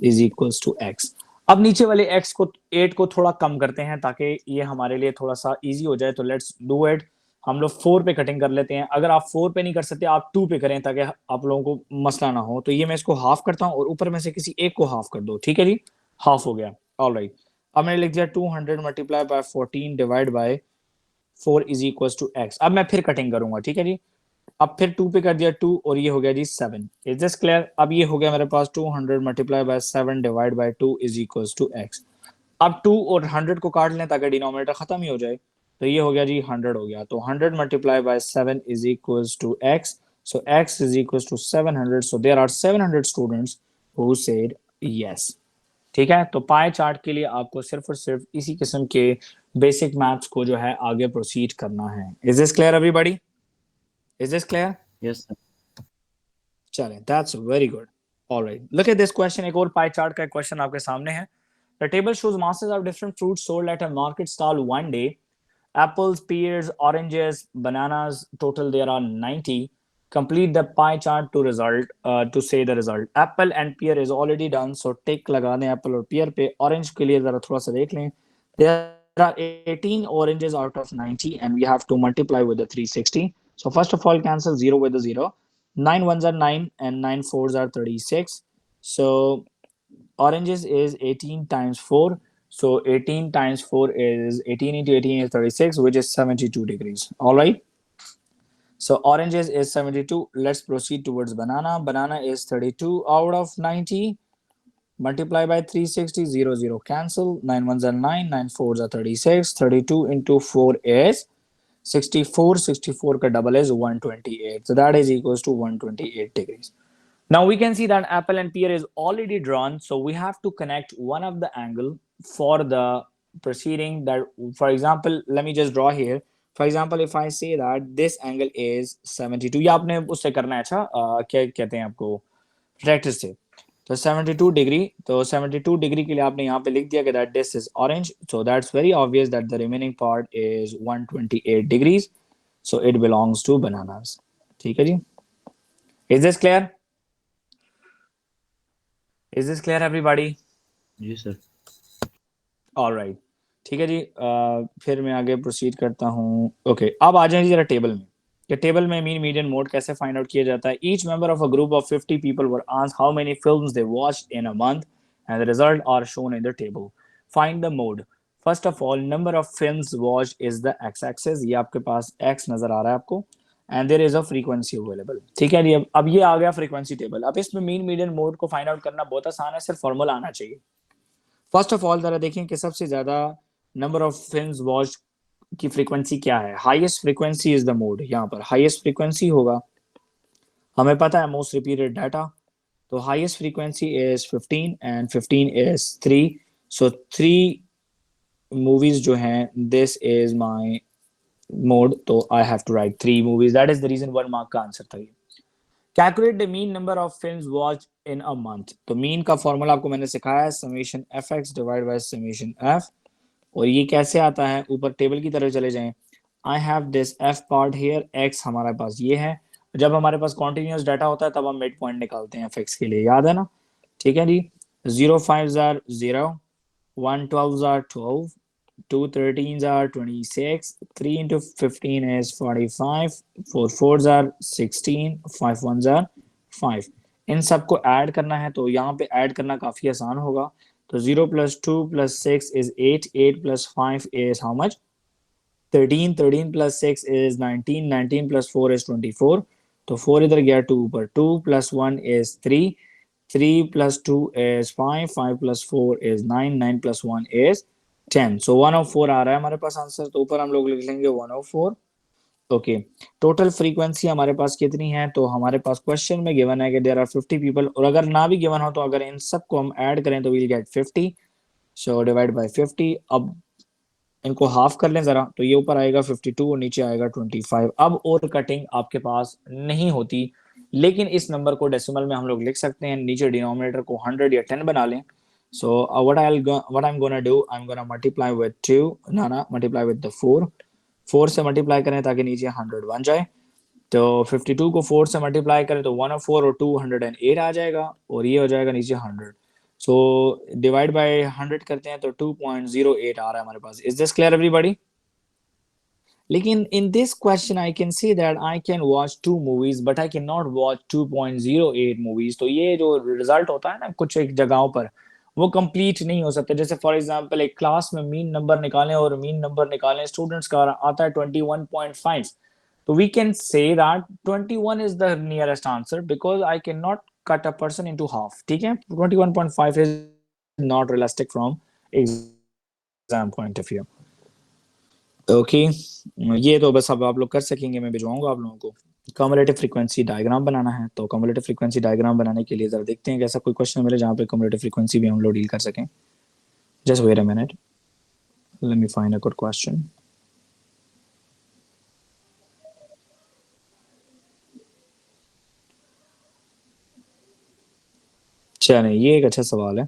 is equals to x। अब नीचे वाले x को 8 को थोड़ा कम करते हैं ताकि ये हमारे लिए थोड़ा सा इजी हो जाए, तो लेट्स डू इट। हम लोग 4 पे कटिंग कर लेते हैं। अगर आप 4 पे नहीं कर सकते, आप 2 पे करें ताकि आप लोगों को मसला ना हो। तो ये मैं इसको हाफ करता हूँ और ऊपर में से किसी एक को हाफ कर दो, ठीक है जी, हाफ हो गया। ऑलराइट, अब मैंने लिख दिया 200 multiply by 14 divide by 4 is equals to x। अब मैं फिर कटिंग करूंगा, ठीक है जी। अब फिर 2 पे कर दिया 2 और ये हो गया जी 7। Is this clear? अब ये हो गया मेरे पास 200 multiply by 7 divide by 2 is equals to x। अब 2 और 100 को काट लें ताकि डिनोमिनेटर खत्म ही हो जाए, तो ये हो गया जी 100 हो गया, तो 100 multiply by 7 is equals to x, so x is equals to 700, so there are 700 students who said yes। ठीक है, तो पाई चार्ट के लिए आपको सिर्फ और सिर्फ इसी किस्म के बेसिक मैथ्स को जो है आगे प्रोसीड करना है। Is this clear everybody? Is this clear? Yes, sir. चलें, that's very good. Alright, look at this question. एक और पाई चार्ट का क्वेश्चन आपके सामने है। The table shows masses of different fruits sold at a market stall one day. Apples, pears, oranges, bananas, total there are 90. Complete the pie chart to say the result. Apple and pear is already done, so tick लगा दें apple और pear पे। Orange के लिए जरा थोड़ा सा देख लें। There are 18 oranges out of 90 and we have to multiply with the 360. So first of all, cancel 0 with the 0. 9 ones are 9 and 9 fours are 36. So oranges is 18 times 4. So 18 times 4 is 18 into 18 is 36, which is 72 degrees. All right. So oranges is 72. Let's proceed towards banana. Banana is 32 out of 90. Multiply by 360, 0, 0 cancel. 9 ones are 9, 9 fours are 36. 32 into 4 is 64. 64 ka double is 128. So that is equals to 128 degrees. Now we can see that apple and pear is already drawn, so we have to connect one of the angle for the proceeding. That, for example, let me just draw here. For example, if I say that this angle is 72, या आपने उससे करना है, अच्छा क्या कहते हैं आपको, प्रैक्टिस से। तो 72 डिग्री, तो 72 डिग्री के लिए आपने यहाँ पे लिख दिया कि that this is orange, so that's very obvious that the remaining part is 128 degrees, so it belongs to bananas. ठीक है जी, is this clear? Is this clear everybody? Yes, sir. Alright, ठीक है जी। फिर मैं आगे प्रोसीड करता हूँ। ओके, अब आ जाए जरा टेबल में कि टेबल में मीन मीडियन मोड कैसे फाइंड आउट किया जाता है। Each member of a group of 50 people were asked how many films they watched in a month and the result are shown in the table. Find the mode. First of all, number of films watched is the X axis, ये आपके पास X नजर आ रहा है आपको, and there is a frequency available. ठीक है जी, अब ये आ गया फ्रीक्वेंसी टेबल। अब इसमें मीन मीडियन मोड को फाइंड आउट करना बहुत आसान है, सिर्फ फॉर्मूला आना चाहिए। फर्स्ट ऑफ ऑल जरा देखें कि सबसे ज्यादा नंबर ऑफ फिल्म्स वॉच की फ्रीक्वेंसी क्या है। Highest frequency is the mode. यहाँ पर हाईएस्ट फ्रीक्वेंसी होगा, हमें पता है मोस्ट रिपीटेड डाटा, तो highest frequency is 15 and 15 is 3, so 3 movies जो हैं, दिस इज माय मोड, तो I have to write 3 movies, that is the reason 1 mark का आंसर था ये। Calculate the mean number of films watch in a month, तो mean का formula आपको मैंने सिखाया है, summation F x divide by summation F. और ये कैसे आता है, ऊपर टेबल की तरफ चले जाएं। I have this F part here, x हमारे पास ये है। जब हमारे पास कॉन्टिन्यूस डाटा होता है तब हम मिड पॉइंट निकालते हैं एफ एक्स के लिए, याद है ना? ठीक है जी। 0 5s are 0, 1 12s are 12, 2 13s are 26, 3 into 15 is 45, 4 4s are 16, 5 1s are 5। इन सबको ऐड करना है, तो यहाँ पे ऐड करना काफी आसान होगा। तो 0 plus 2 plus 6 is 8, 8 plus 5 is how much? 13, 13 plus 6 is 19, 19 plus 4 is 24, तो 4 इधर गया 2 ऊपर, 2 plus 1 is 3, 3 plus 2 is 5, 5 plus 4 is 9, 9 plus 1 is 10, so 104 आ रहा है हमारे पास आंसर, तो ऊपर हम लोग लिख लेंगे 104। ओके, टोटल फ्रीक्वेंसी हमारे पास कितनी है, तो हमारे पास क्वेश्चन में गिवन है कि देयर आर 50 पीपल, और अगर ना भी गिवन हो तो अगर इन सबको हम ऐड करें तो we'll get 50, so divide by 50। अब इनको हाफ कर लें जरा, तो ये ऊपर आएगा 52 और नीचे आएगा 25। अब और कटिंग आपके पास नहीं होती, लेकिन इस नंबर को डेसिमल में हम लोग लिख सकते हैं, नीचे डिनोमिनेटर को 100 या 10 बना लें। So what I am gonna do, I am gonna multiply with 2, ना मल्टीप्लाई विद द 4, 4 से मल्टीप्लाई करें ताकि नीचे 100 बन जाए। तो 52 को 4 से मल्टीप्लाई करें तो 104 और 208 आ जाएगा, और ये हो जाएगा नीचे 100। सो डिवाइड बाय 100 करते हैं तो 2.08 आ रहा है हमारे पास। Is this clear everybody? लेकिन in this question I can see that I can watch 2 movies but I can not watch 2.08 movies. तो ये जो रिजल्ट होता है ना कुछ एक जगहों पर, वो कंप्लीट नहीं हो सकते। जैसे फॉर एग्जांपल एक क्लास में मीन नंबर निकालें, और मीन नंबर निकालें स्टूडेंट्स का आता है 21.5, so we can say that 21 is the nearest answer because I cannot cut a person into half. ठीक है, 21.5 is not realistic from example. Exam point of view. Okay, ये तो बस अब आप लोग कर सकेंगे, मैं भिजवाऊंगा आप लोगों को। कम्युलेटिव फ्रीक्वेंसी डायग्राम बनाना है, तो कम्युलेटिव फ्रीक्वेंसी डायग्राम बनाने के लिए जरा देखते हैं कि ऐसा कोई क्वेश्चन मिले जहाँ पे कम्युलेटिव फ्रीक्वेंसी भी हम लोग डील कर सकें। Just wait a minute, let me find a good question. चलिए, ये एक अच्छा सवाल है।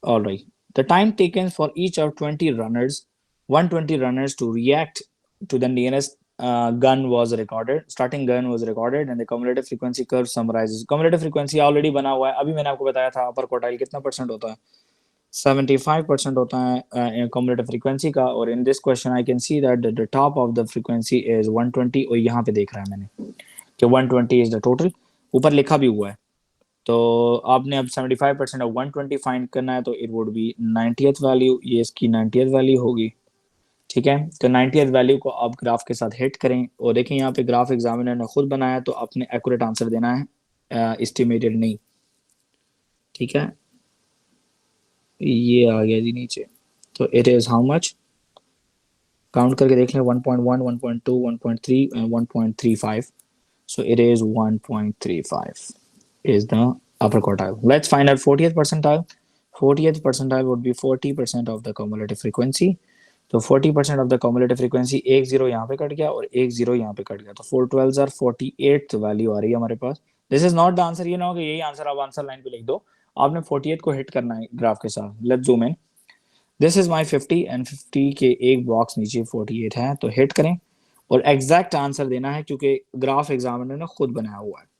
All right. The time taken for each of 20 runners, 120 runners to react to the nearest gun was recorded. Starting gun was recorded and the cumulative frequency curve summarizes. Cumulative frequency already बना हुआ है, अभी मैंने आपको बताया था अपर quartile कितना percent होता है, 75% होता है cumulative frequency का। और in this question I can see that the top of the frequency is 120, और यहाँ पे देख रहा है मैंने कि 120 is the total, ऊपर लिखा भी हुआ है। तो आपने अब 75% ऑफ 120 फाइंड करना है, तो it would B 90th value, ये इसकी 90th वैल्यू होगी। ठीक है, तो 90th वैल्यू को आप ग्राफ के साथ हिट करें, और देखें यहाँ पे ग्राफ एग्जामिनर ने खुद बनाया, तो आपने एक्यूरेट आंसर देना है, एस्टिमेटेड नहीं। ठीक है, ये आ गया जी नीचे, तो it is how much, count करके देख लें, 1.1, 1.2, 1.3 and 1.35, so it is 1.35 is the upper quartile. Let's find out 40th percentile. 40th percentile would be 40% of the cumulative frequency. तो 40% of the cumulative frequency, एक जीरो यहाँ पे cut गया और एक जीरो यहाँ पे कट गया, तो 4 12s are 48th वैल्यू आ रही है हमारे पास। This is not the answer, ये ना हो कि यही आंसर आप आंसर लाइन पे लिख दो, आपने 48 को हिट करना है ग्राफ के साथ। Let's zoom in, this is my 50 and 50 के एक बॉक्स नीचे 48 है, तो हिट करें और एग्जैक्ट आंसर देना है क्योंकि ग्राफ एग्जामिनर ने खुद बनाया हुआ है।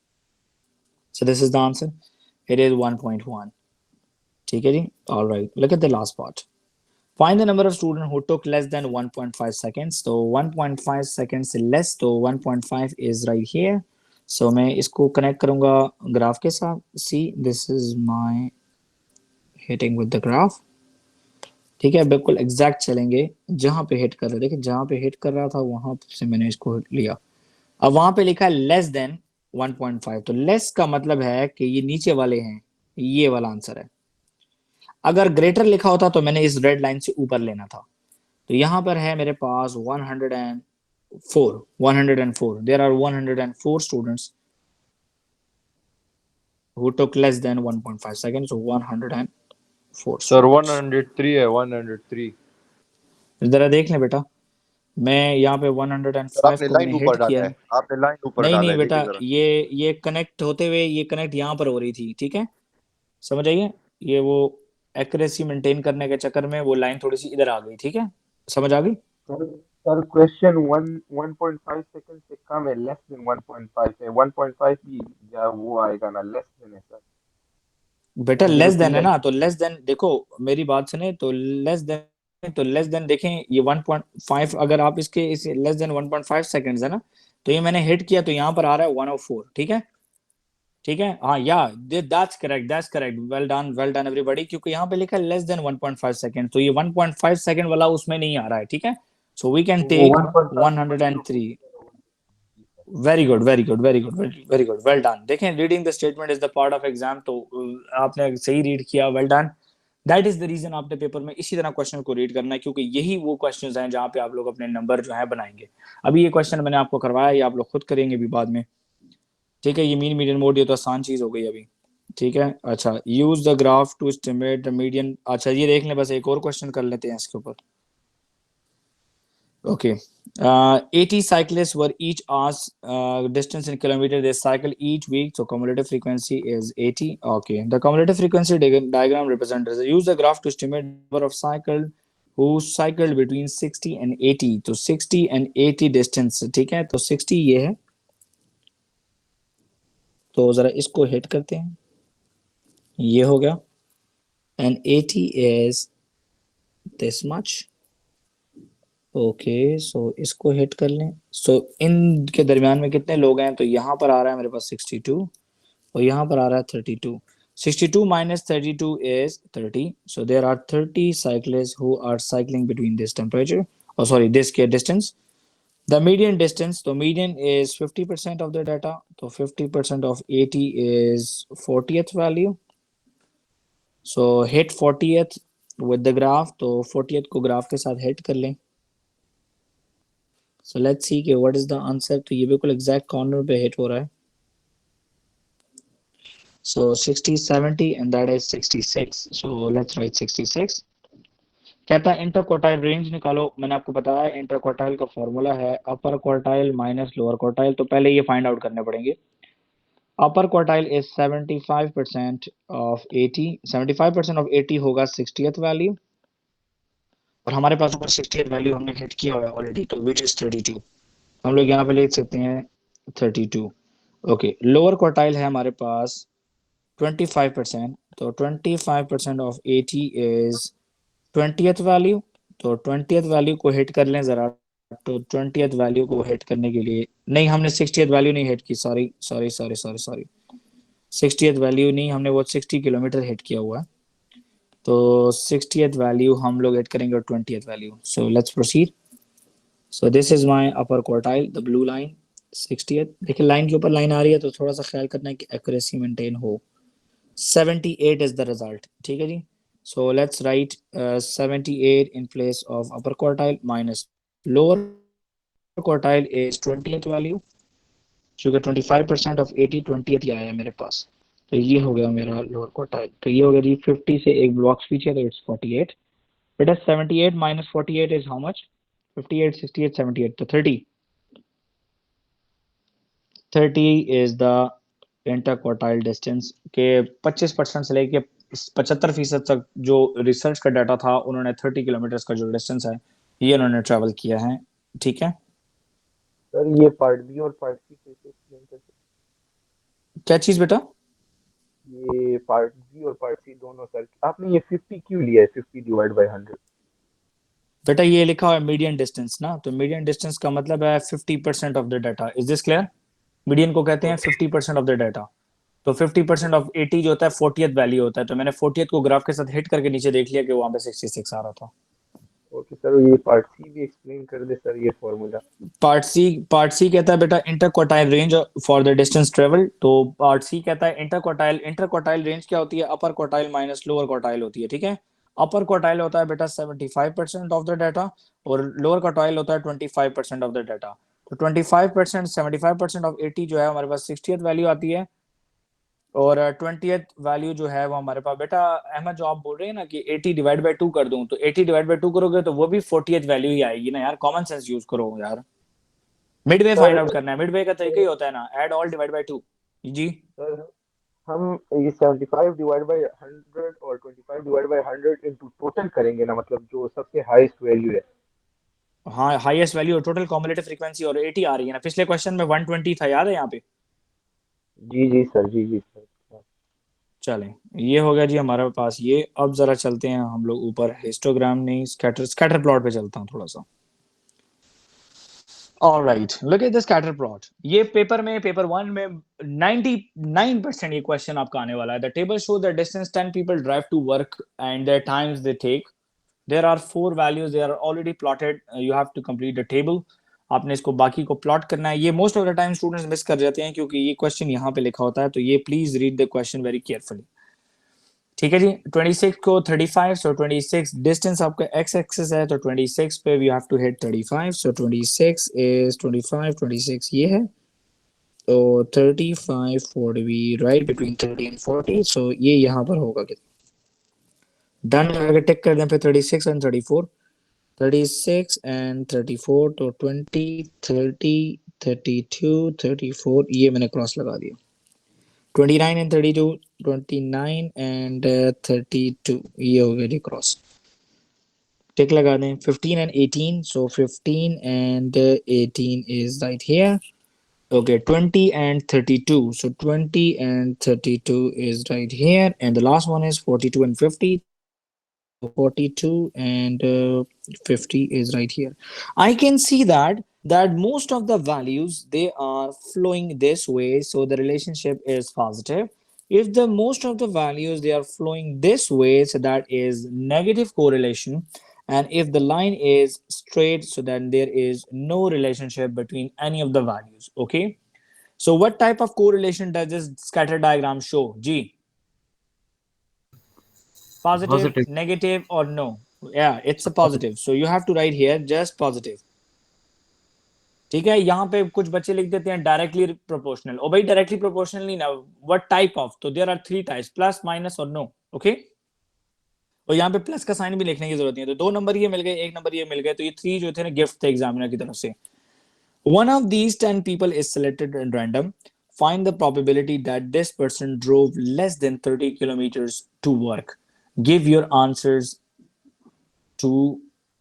So this is the answer. It is 1.1. ठीक है जी, all right. Look at the last part. Find the number of students who took less than 1.5 seconds. So 1.5 seconds से less, तो 1.5 is right here. So मैं इसको connect करूँगा graph के साथ. See, this is my hitting with the graph. ठीक है, बिल्कुल एग्जैक्ट चलेंगे जहां पे हिट कर रहे, देखिए जहां पे हिट कर रहा था वहां से मैंने इसको लिया। अब वहां पे लिखा है लेस देन 1.5, तो लेस का मतलब है कि ये नीचे वाले हैं, ये वाला आंसर है। अगर ग्रेटर लिखा होता तो मैंने इस रेड लाइन से ऊपर लेना था। तो यहां पर है मेरे पास 104 there are 104 students who took less than 1.5 seconds, so 104 sir students। 103 है 103। जरा देख लें बेटा, मैं यहाँ पे सर 105 आपने को लाइन मैंने ऊपर हिट डाला किया है, है। आपने लाइन ऊपर नहीं डाला नहीं है, बेटा, देखिए जरा। ये कनेक्ट होते हुए ये कनेक्ट यहाँ पर हो रही थी, ठीक है, समझ आइए, ये वो एक्यूरेसी मेंटेन करने के चक्कर में वो लाइन थोड़ी सी इधर आ गई, ठीक है, समझ आ गई। सर क्वेश्चन 1.5 सेकंड से कम है, लेस देन 1.5 है, 1.5 भी या वो आएगा ना, लेस देन है सर। बेटा लेस देन 103 है है। ना, तो लेस देन देखो, मेरी बात सुने, तो लेस देन देखें, ये 1.5 अगर आप इसके इस लेस देन 1.5 सेकंड्स है ना, तो ये मैंने हिट किया तो यहाँ पर आ रहा है 104, ठीक है, ठीक है, हाँ या that's correct, well done everybody, क्योंकि यहाँ पे लिखा है लेस देन 1.5 सेकंड, तो ये 1.5 सेकंड वाला उसमें नहीं आ रहा है, ठीक है, सो वी कैन वो take 1.5 103। Very good very good very good very good, well done. देखें, reading the statement is the part of exam, तो आपने सही रीड किया, well done. That is the reason आपने पेपर में इसी तरह क्वेश्चन को रीड करना है, क्योंकि यही वो क्वेश्चंस हैं जहां पे आप लोग अपने नंबर जो है बनाएंगे। अभी ये क्वेश्चन मैंने आपको करवाया, ये आप लोग खुद करेंगे भी बाद में, ठीक है, ये मीन मीडियन मोड, ये तो आसान चीज हो गई अभी, ठीक है। अच्छा, use the graph to estimate the median, अच्छा ये देख लें, बस एक और क्वेश्चन कर लेते हैं इसके ऊपर। Okay, 80 cyclists were each asked distance in kilometer they cycle each week, so cumulative frequency is 80. Okay, the cumulative frequency diagram represents, use the graph to estimate number of cycle who cycled between 60 and 80, तो 60 and 80 distance, ठीक है, तो 60 ये है, तो जरा इसको hit करते हैं, ये हो गया, and 80 is this much। Okay, सो इसको हिट कर लें, सो इनके दरमियान में कितने लोग हैं, तो यहाँ पर आ रहा है मेरे पास 62 और यहाँ पर आ रहा है 32। 62 minus 32 is 30, so there are 30 cyclists who are cycling between this temperature, oh sorry, this distance। The median distance, so median is 50% of the data, so 50% of 80 is 40th value, so hit 40th with the graph, तो 40th को graph के साथ hit कर लें. So let's see कि what is the answer. तो ये बिल्कुल exact corner पे हिट हो रहा है. So 60, 70 and that is 66. So let's write 66. कहता है इंटर क्वार्टाइल रेंज निकालो. मैंने आपको बताया इंटर क्वार्टाइल का फॉर्मूला है अपर क्वार्टाइल माइनस लोअर क्वार्टाइल. तो पहले ये फाइंड आउट करने पड़ेंगे. अपर क्वार्टाइल इज 75% ऑफ 80. 75% ऑफ 80 होगा 60th वैल्यू, और हमारे पास ऊपर 60th वैल्यू हमने हिट किया हुआ है ऑलरेडी, तो विच इज 32. हम लोग यहाँ पे लिख सकते हैं 32. ओके, लोअर क्वार्टाइल है हमारे पास 25%. तो 25% ऑफ 80 इज 20th वैल्यू. तो 20th वैल्यू को हिट कर लें जरा. तो 20th वैल्यू को हिट करने के लिए नहीं, हमने 60th वैल्यू नहीं हिट की. Sorry sorry sorry sorry sorry 60th value नहीं, हमने वो 60 किलोमीटर हिट किया हुआ है. तो 60th वैल्यू हम लोग हिट करेंगे और 20th value. So let's proceed. So this is my upper quartile, the blue line 60th. देखिए लाइन के ऊपर लाइन आ रही है तो थोड़ा सा ख्याल करना है कि एक्यूरेसी मेंटेन हो. 78 is the result. ठीक है जी. So let's write 78 in place of upper quartile minus lower quartile is 20th value. क्योंकि 25% of 80 20th ही आया है मेरे पास. तो ये हो गया मेरा लोअर क्वार्टाइल. तो ये हो गया जी 50 से एक ब्लॉक्स पीछे, तो इट्स 48. बेटा 78 minus 48 is how much? 58 68 78. तो 30 is the इंटरक्वार्टाइल डिस्टेंस के 25% से लेके 75% तक जो रिसर्च का डाटा था, उन्होंने 30 किलोमीटर का जो डिस्टेंस है ये उन्होंने ट्रैवल किया है. ठीक है सर ये पार्ट बी और पार्ट सी कैसे एक्सप्लेन कर सकते क्या चीज बेटा? हैं? ये पार्ट बी और पार्ट सी दोनों सर, आपने ये 50 क्यों लिया है? 50 डिवाइड बाय 100. बेटा ये लिखा हुआ है मीडियन डिस्टेंस ना, तो मीडियन डिस्टेंस का मतलब है 50% of the data. Is this clear? Median को कहते हैं 50% ऑफ द डाटा. तो 50% ऑफ 80 जो होता है 40th वैल्यू होता है. तो मैंने 40th को ग्राफ के साथ हिट करके नीचे देख लिया कि वहां पे 66 आ रहा था. ओके सर, ये पार्ट सी भी एक्सप्लेन कर दे सर, ये फॉर्मूला. पार्ट सी कहता है बेटा inter quartile range for the distance travel. तो पार्ट सी कहता है इंटर क्वार्टाइल रेंज क्या होती है? अपर क्वार्टाइल माइनस लोअर क्वार्टाइल होती है. ठीक है, अपर क्वार्टाइल होता है बेटा 75% ऑफ द डाटा और लोअर क्वार्टाइल होता है 25% ऑफ द डाटा. तो 25% 75% ऑफ 80 जो है हमारे पास 60th वैल्यू आती है, और 20th वैल्यू जो है वो हमारे पास बेटा अहमद जो आप बोल रहे हैं ना कि 80 डिवाइड बाय 2 कर दूं, तो 80 डिवाइड बाय 2 करोगे तो वो भी 40th वैल्यू ही आएगी ना यार. कॉमन सेंस यूज करो यार. मिडवे फाइंड आउट करना है. मिडवे का तरीका ही होता है ना, ऐड ऑल डिवाइड बाय 2. जी सर हम ये 75 डिवाइड बाय 100 और 25 डिवाइड बाय 100 इनटू टोटल करेंगे ना, मतलब जो सबसे हाईएस्ट वैल्यू है. हाँ, हाईएस्ट वैल्यू और टोटल कॉम्युलेटिव फ्रीक्वेंसी और 80 आ रही है ना. पिछले क्वेश्चन में 120 था, याद है यहाँ पे? जी जी सर, जी जी सर. चलें, ये हो गया जी हमारे पास ये. अब जरा चलते हैं हम लोग ऊपर, हिस्टोग्राम नहीं स्कैटर प्लॉट पे चलता हूँ थोड़ा सा. Alright, look at the scatter plot. ये पेपर 1 में 99% ये क्वेश्चन आपका आने वाला है. The table show the distance 10 people drive to work and the times they take. There are 4 values, they are already plotted. You have to complete the table. आपने इसको बाकी को प्लॉट करना है. ये most of the time students miss कर जाते हैं क्योंकि ये क्वेश्चन यहाँ पे लिखा होता है. तो ये please read the question very carefully. ठीक है जी. 26 को 35, सो 26 डिस्टेंस आपका x एक्सिस है, तो 26 पे we have to hit 35. So 26 is 25, 26 ये है, तो 35 would be right between 30 and 40. सो ये यहाँ पर होगा. डन अगर टिक कर दें फिर 36 and 34, 36 and 34, तो 20 30 32 34 ये मैंने क्रॉस लगा दिया. 29 and 32, 29 and 32 ये हो गया जी क्रॉस. टिक लगा दें. 15 and 18, so 15 and 18 is right here. Okay, 20 and 32, so 20 and 32 is right here, and the last one is 42 and 50. 42 and 50 is right here. I can see that most of the values they are flowing this way, so the relationship is positive. If the most of the values they are flowing this way, so that is negative correlation. And if the line is straight, so then there is no relationship between any of the values. Okay, so what type of correlation does this scatter diagram show? G? Positive, Positive. negative, or no? Yeah, it's a positive. So you have to write here just positive. ठीक है, यहाँ पे कुछ बच्चे लिख देते हैं directly proportional. ओ भाई डायरेक्टली प्रोपोर्शनल नहीं ना, व्हाट टाइप ऑफ? तो there are 3 types, plus, minus और नो। ओके, और यहाँ पे प्लस का साइन भी लिखने की जरूरत नहीं है। तो 2 नंबर ये मिल गए, 1 नंबर ये मिल गए, तो ये 3 जो थे ना गिफ्ट थे एग्जामिनर की तरफ से। One of these 10 people is selected at random. Find the probability that this person drove less than 30 kilometers to work. Give your answers to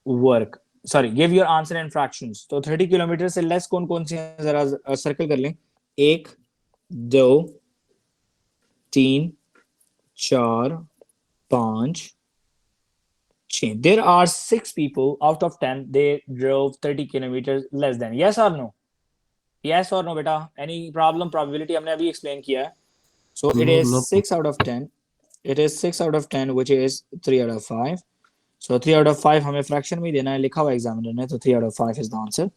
work. Sorry, give your answer in fractions. तो 30 kilometre से less कौन कौन सी हैं, जरा circle कर लें। 1, 2, 3, 4, 5, 6. There are 6 people out of 10 they drove 30 kilometers less than. Yes or no? Yes or no बेटा? Any problem? Probability हमने अभी explain किया है. So it is No. 6 out of 10. It is 6 out of 10, which is 3 out of 5. So 3 out of 5 हमें fraction में ही देना है, लिखा हुआ examiner ने, तो 3 out of 5 is the answer.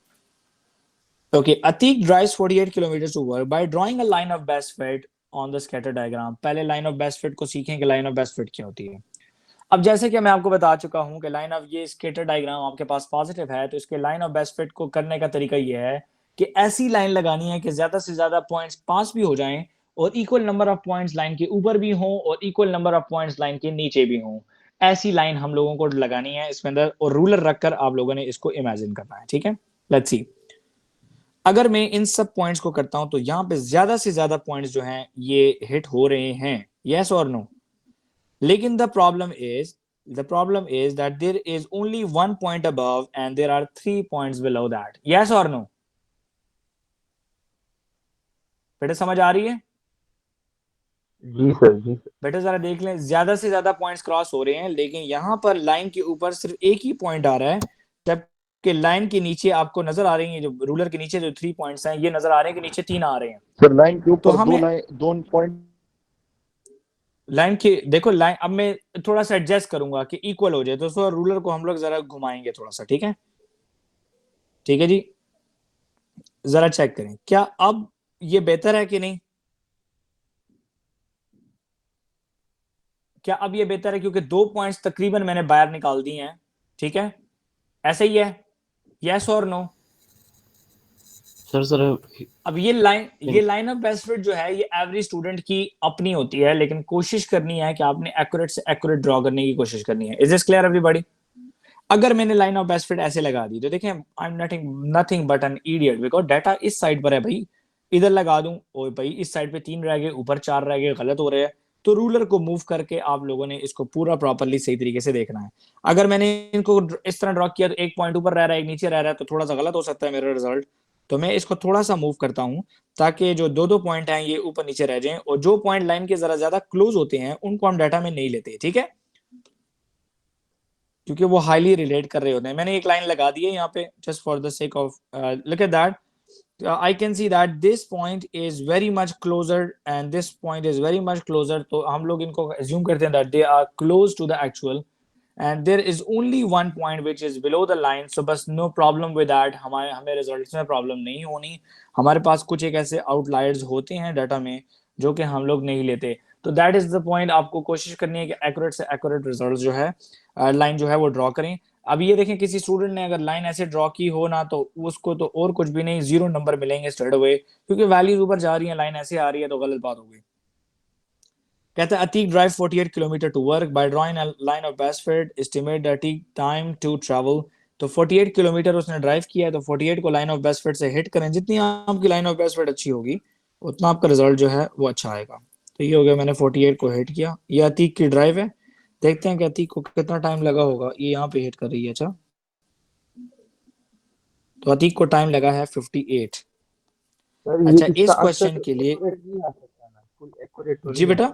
Okay, Atik drives 48 kilometers to work by drawing a line of best fit on the scatter diagram. पहले line of best fit को सीखें कि line of best fit क्या होती है। अब जैसे कि मैं आपको बता चुका हूं कि लाइन ऑफ ये स्केटर डायग्राम आपके पास पॉजिटिव है, तो इसके लाइन ऑफ बेस्ट फिट को करने का तरीका ये है कि ऐसी लाइन लगानी है कि ज्यादा से ज्यादा पॉइंट्स पास भी हो जाएं और equal number of points line के ऊपर भी हों और equal number of points line के नीचे भी हों। ऐसी लाइन हम लोगों को लगानी है इसके अंदर, और रूलर रखकर आप लोगों ने इसको इमेजिन करना है। ठीक है, लेट्स सी। अगर मैं इन सब पॉइंट्स को करता हूं तो यहाँ पे ज्यादा से ज्यादा पॉइंट्स जो हैं ये हिट हो रहे हैं, यस और नो? लेकिन the problem is that there is only 1 point above and there are 3 points below that. Yes or no? बेटा समझ आ रही है? जी सर, जी सर। बेटा जरा देख लें, ज्यादा से ज्यादा पॉइंट्स क्रॉस हो रहे हैं, लेकिन यहाँ पर लाइन के ऊपर सिर्फ एक ही पॉइंट आ रहा है, जबकि लाइन के नीचे आपको नजर आ रही है, जो रूलर के नीचे जो 3 पॉइंट्स हैं ये नजर आ रहे हैं कि नीचे 3 आ रहे हैं। सर लाइन के ऊपर हमें दो पॉइंट लाइन के देखो, लाइन अब मैं थोड़ा सा एडजस्ट करूंगा कि इक्वल हो जाए, तो सो रूलर को हम लोग जरा घुमाएंगे थोड़ा सा। ठीक है, ठीक है जी, जरा चेक करें क्या अब ये बेहतर है कि नहीं? क्या अब ये बेहतर है? क्योंकि 2 पॉइंट्स तकरीबन मैंने बाहर निकाल दिए हैं। ठीक है, ऐसे ही है, यस और नो? सर अब ये लाइन ऑफ बेस्ट फिट जो है ये एवरेज स्टूडेंट की अपनी होती है, लेकिन कोशिश करनी है कि आपने एक्यूरेट से एक्यूरेट ड्रॉ करने की कोशिश करनी है। Is this clear everybody? अगर मैंने लाइन ऑफ बेस्ट फिट ऐसे लगा दी तो देखें, I am nothing but an idiot, because data इस साइड पर है भाई, इधर लगा दूं और भाई इस साइड पे 3 रह गए, ऊपर 4 रह गए, गलत हो रहे हैं। तो रूलर को मूव करके आप लोगों ने इसको पूरा प्रॉपर्ली सही तरीके से देखना है। अगर मैंने इनको इस तरह ड्रॉ किया तो एक पॉइंट ऊपर रह रहा है, एक नीचे रह रहा है, तो थोड़ा सा गलत हो सकता है मेरा रिजल्ट। तो मैं इसको थोड़ा सा मूव करता हूं ताकि जो 2 पॉइंट हैं ये ऊपर नीचे रह जाएं, और जो पॉइंट लाइन के जरा ज्यादा क्लोज होते हैं उनको हम डाटा में नहीं लेते। ठीक है, क्योंकि वो हाईली रिलेट कर रहे होते हैं। मैंने एक लाइन लगा दी है यहाँ पे just for the sake of look at that, I can see that this point is very much closer and this point is very much closer. तो हम लोग इनको assume करते हैं that they are close to the actual and there is only one point which is below the line. So बस no problem with that. हमें results में problem नहीं होनी। हमारे पास कुछ एक ऐसे outliers होते हैं डाटा में जो कि हम लोग नहीं लेते। तो that is the point, आपको कोशिश करनी है कि accurate से accurate results जो है लाइन जो है वो ड्रॉ करें। अब ये देखें, किसी स्टूडेंट ने अगर लाइन ऐसे ड्रॉ की हो ना, तो उसको तो और कुछ भी नहीं, 0 नंबर मिलेंगे स्ट्रेट अवे, क्योंकि वैल्यूज ऊपर जा रही हैं, लाइन ऐसे आ रही है, तो गलत बात हो गई। कहता है Atiq drive 48 kilometre to work by drawing a line of best fit, estimate the Atiq time to travel. तो 48 किलोमीटर उसने ड्राइव किया है, तो 48 को लाइन ऑफ बेस्ट फिट से हिट करें, जितनी आपकी लाइन ऑफ बेस्ट फिट अच्छी होगी उतना आपका रिजल्ट जो है वो अच्छा आएगा। तो ये हो गया, मैंने 48 को हिट किया। ये अतीक की ड्राइव है, देखते हैं कि अतीक को कितना टाइम लगा होगा। ये यहाँ पे हिट कर रही है। अच्छा, तो अतीक को टाइम लगा है 58। सर अच्छा, ये इस इसका क्वेश्चन आंसर के लिए नहीं आ सकता ना, फुल एक्यूरेट तो जी नहीं बेटा,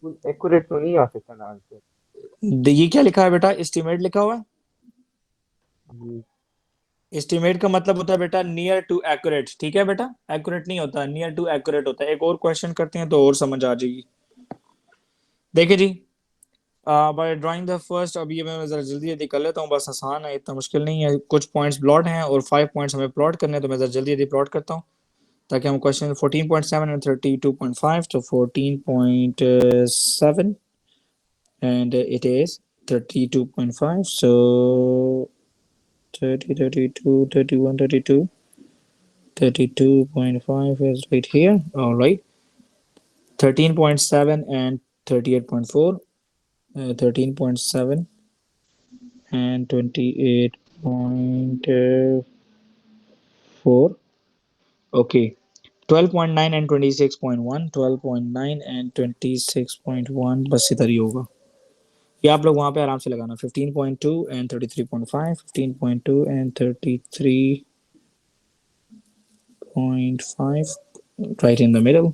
फुल एक्यूरेट तो नहीं आ सकता ना आंसर। ये क्या लिखा है बेटा? एस्टिमेट लिखा हुआ है। जी एस्टिमेट का मतलब होता है बेटा नियर टू एक्यूरेट। ठीक है बेटा, एक्यूरेट नहीं होता, नियर टू एक्यूरेट होता है। एक और क्वेश्चन करते हैं तो और समझ आ जाएगी। देखिए जी, बाय ड्राइंग द फर्स्ट, अब ये मैं जरा जल्दी जल्दी कर लेता हूँ, बस आसान है, इतना मुश्किल नहीं है। कुछ पॉइंट्स प्लॉट हैं और 5 पॉइंट्स हमें प्लॉट करने हैं, तो मैं जरा जल्दी जल्दी प्लॉट करता हूँ ताकि हम क्वेश्चन 14.7 और 32.5, तो 14.7 and it is 32.5. So 30, 32, 31, 32, 32.5 is right here. All right, 13.7 and 38.4, 13.7 and 28.4. Okay, 12.9 and 26.1, 12.9 and 26.1, बस इधर ही होगा। ये आप लोग वहाँ पे आराम से लगाना, 15.2 and 33.5, 15.2 and 33.5, right in the middle,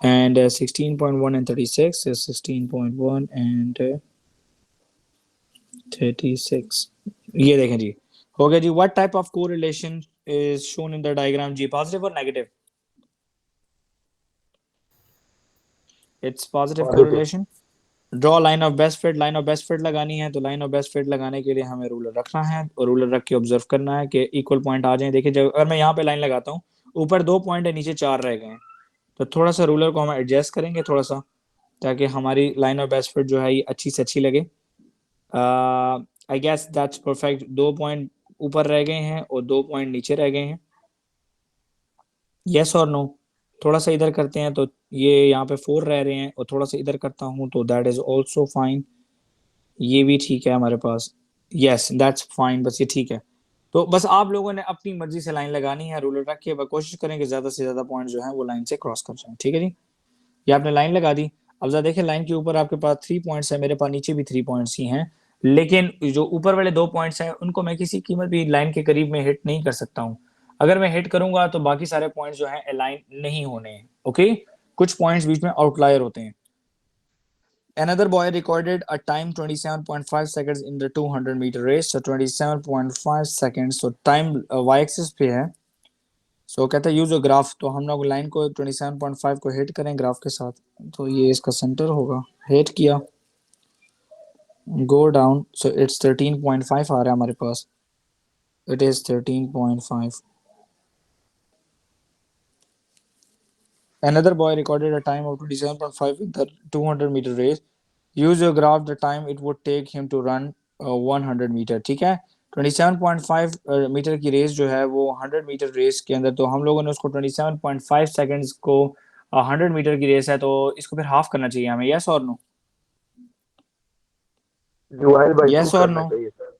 and 16.1 and 36 is 16.1 and 36। ये देखें जी, हो गया जी। What type of correlation is shown in the diagram जी, positive or negative? It's positive Positive. correlation। Draw line of best fit, line of best fit लगानी है तो लाइन ऑफ बेस्ट फिट लगाने के लिए हमें रूलर रखना है और रूलर रख के ऑब्जर्व करना है कि इक्वल पॉइंट आ जाए। देखिए जब अगर मैं यहाँ पे लाइन लगाता हूँ, ऊपर 2 पॉइंट है, नीचे 4 रह गए हैं, तो थोड़ा सा रूलर को हम एडजस्ट करेंगे थोड़ा सा, ताकि हमारी लाइन ऑफ बेस्ट फिट जो है ये अच्छी से अच्छी लगे। I guess that's perfect. 2 point ऊपर रह गए हैं और 2 पॉइंट नीचे रह गए हैं। यस और नो? थोड़ा सा इधर करते हैं तो ये यहाँ पे 4 रह रहे हैं, और थोड़ा सा इधर करता हूँ तो दैट इज ऑल्सो फाइन। ये भी ठीक है हमारे पास। यस दैट्स फाइन, बस ये ठीक है। तो बस आप लोगों ने अपनी मर्जी से लाइन लगानी है, रूलर रख के कोशिश करें कि ज्यादा से ज्यादा पॉइंट जो है वो लाइन से क्रॉस कर जाए। ठीक है जी, ये आपने लाइन लगा दी। अब जरा देखें, लाइन के ऊपर आपके पास 3 पॉइंट्स है, मेरे पास नीचे भी 3 पॉइंट्स ही हैं, लेकिन जो ऊपर वाले 2 पॉइंट्स हैं उनको मैं किसी कीमत भी लाइन के करीब में हिट नहीं कर सकता हूँ। अगर मैं हिट करूंगा तो बाकी सारे पॉइंट्स जो हैं अलाइन नहीं होने हैं। ओके, कुछ पॉइंट्स बीच में आउटलायर होते हैं। Another boy recorded a time 27.5 seconds in the 200-meter race. So 27.5 seconds. So time y-axis पे है। So कहता है यूज अ ग्राफ। तो हम लोग लाइन को 27.5 को हिट करें ग्राफ के साथ, तो ये इसका सेंटर होगा। हिट किया, गो डाउन, सो इट्स 13.5 आ रहा है हमारे पास। It is 13.5। Another boy recorded a time of 27.5 in the 200-meter race. Use your graph the time it would take him to run 100 metre. ठीक है, 27.5 मीटर की race जो है वो 100 मीटर रेस के अंदर, तो हम लोगों ने उसको 27.5 सेकंड्स को 100 मीटर की रेस है, तो इसको फिर हाफ करना चाहिए हमें। यस और नो? डिवाइड बाय 2 यस और करना नो? चाहिए सर।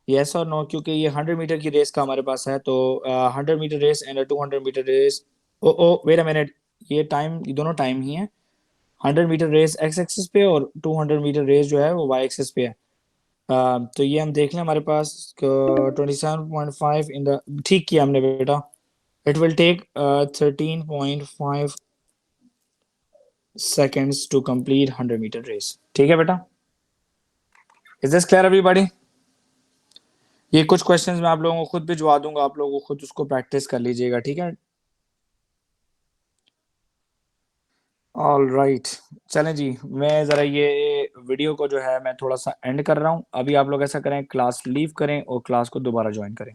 यस और नो? क्योंकि ये 100 मीटर की रेस का हमारे पास है, तो 100 metre race and 200 metre race. Oh wait a minute, ये टाइम, ये दोनों टाइम ही है। 100 मीटर रेस एक्स एक्सिस पे और 200 मीटर रेस जो है वो वाई एक्सिस पे है। तो ये हम देख लें, हमारे पास 27.5 इन द, ठीक किया हमने बेटा। It will take 13.5 seconds to complete 100 metre race. ठीक है बेटा, इज दिस क्लियर एवरीबॉडी? ये कुछ क्वेश्चंस मैं आप लोगों को खुद भिजवा दूंगा, आप लोगों को खुद उसको प्रैक्टिस कर लीजिएगा। ठीक है, ऑल राइट, चलें जी। मैं ज़रा ये वीडियो को जो है मैं थोड़ा सा एंड कर रहा हूँ। अभी आप लोग ऐसा करें, क्लास लीव करें और क्लास को दोबारा ज्वाइन करें।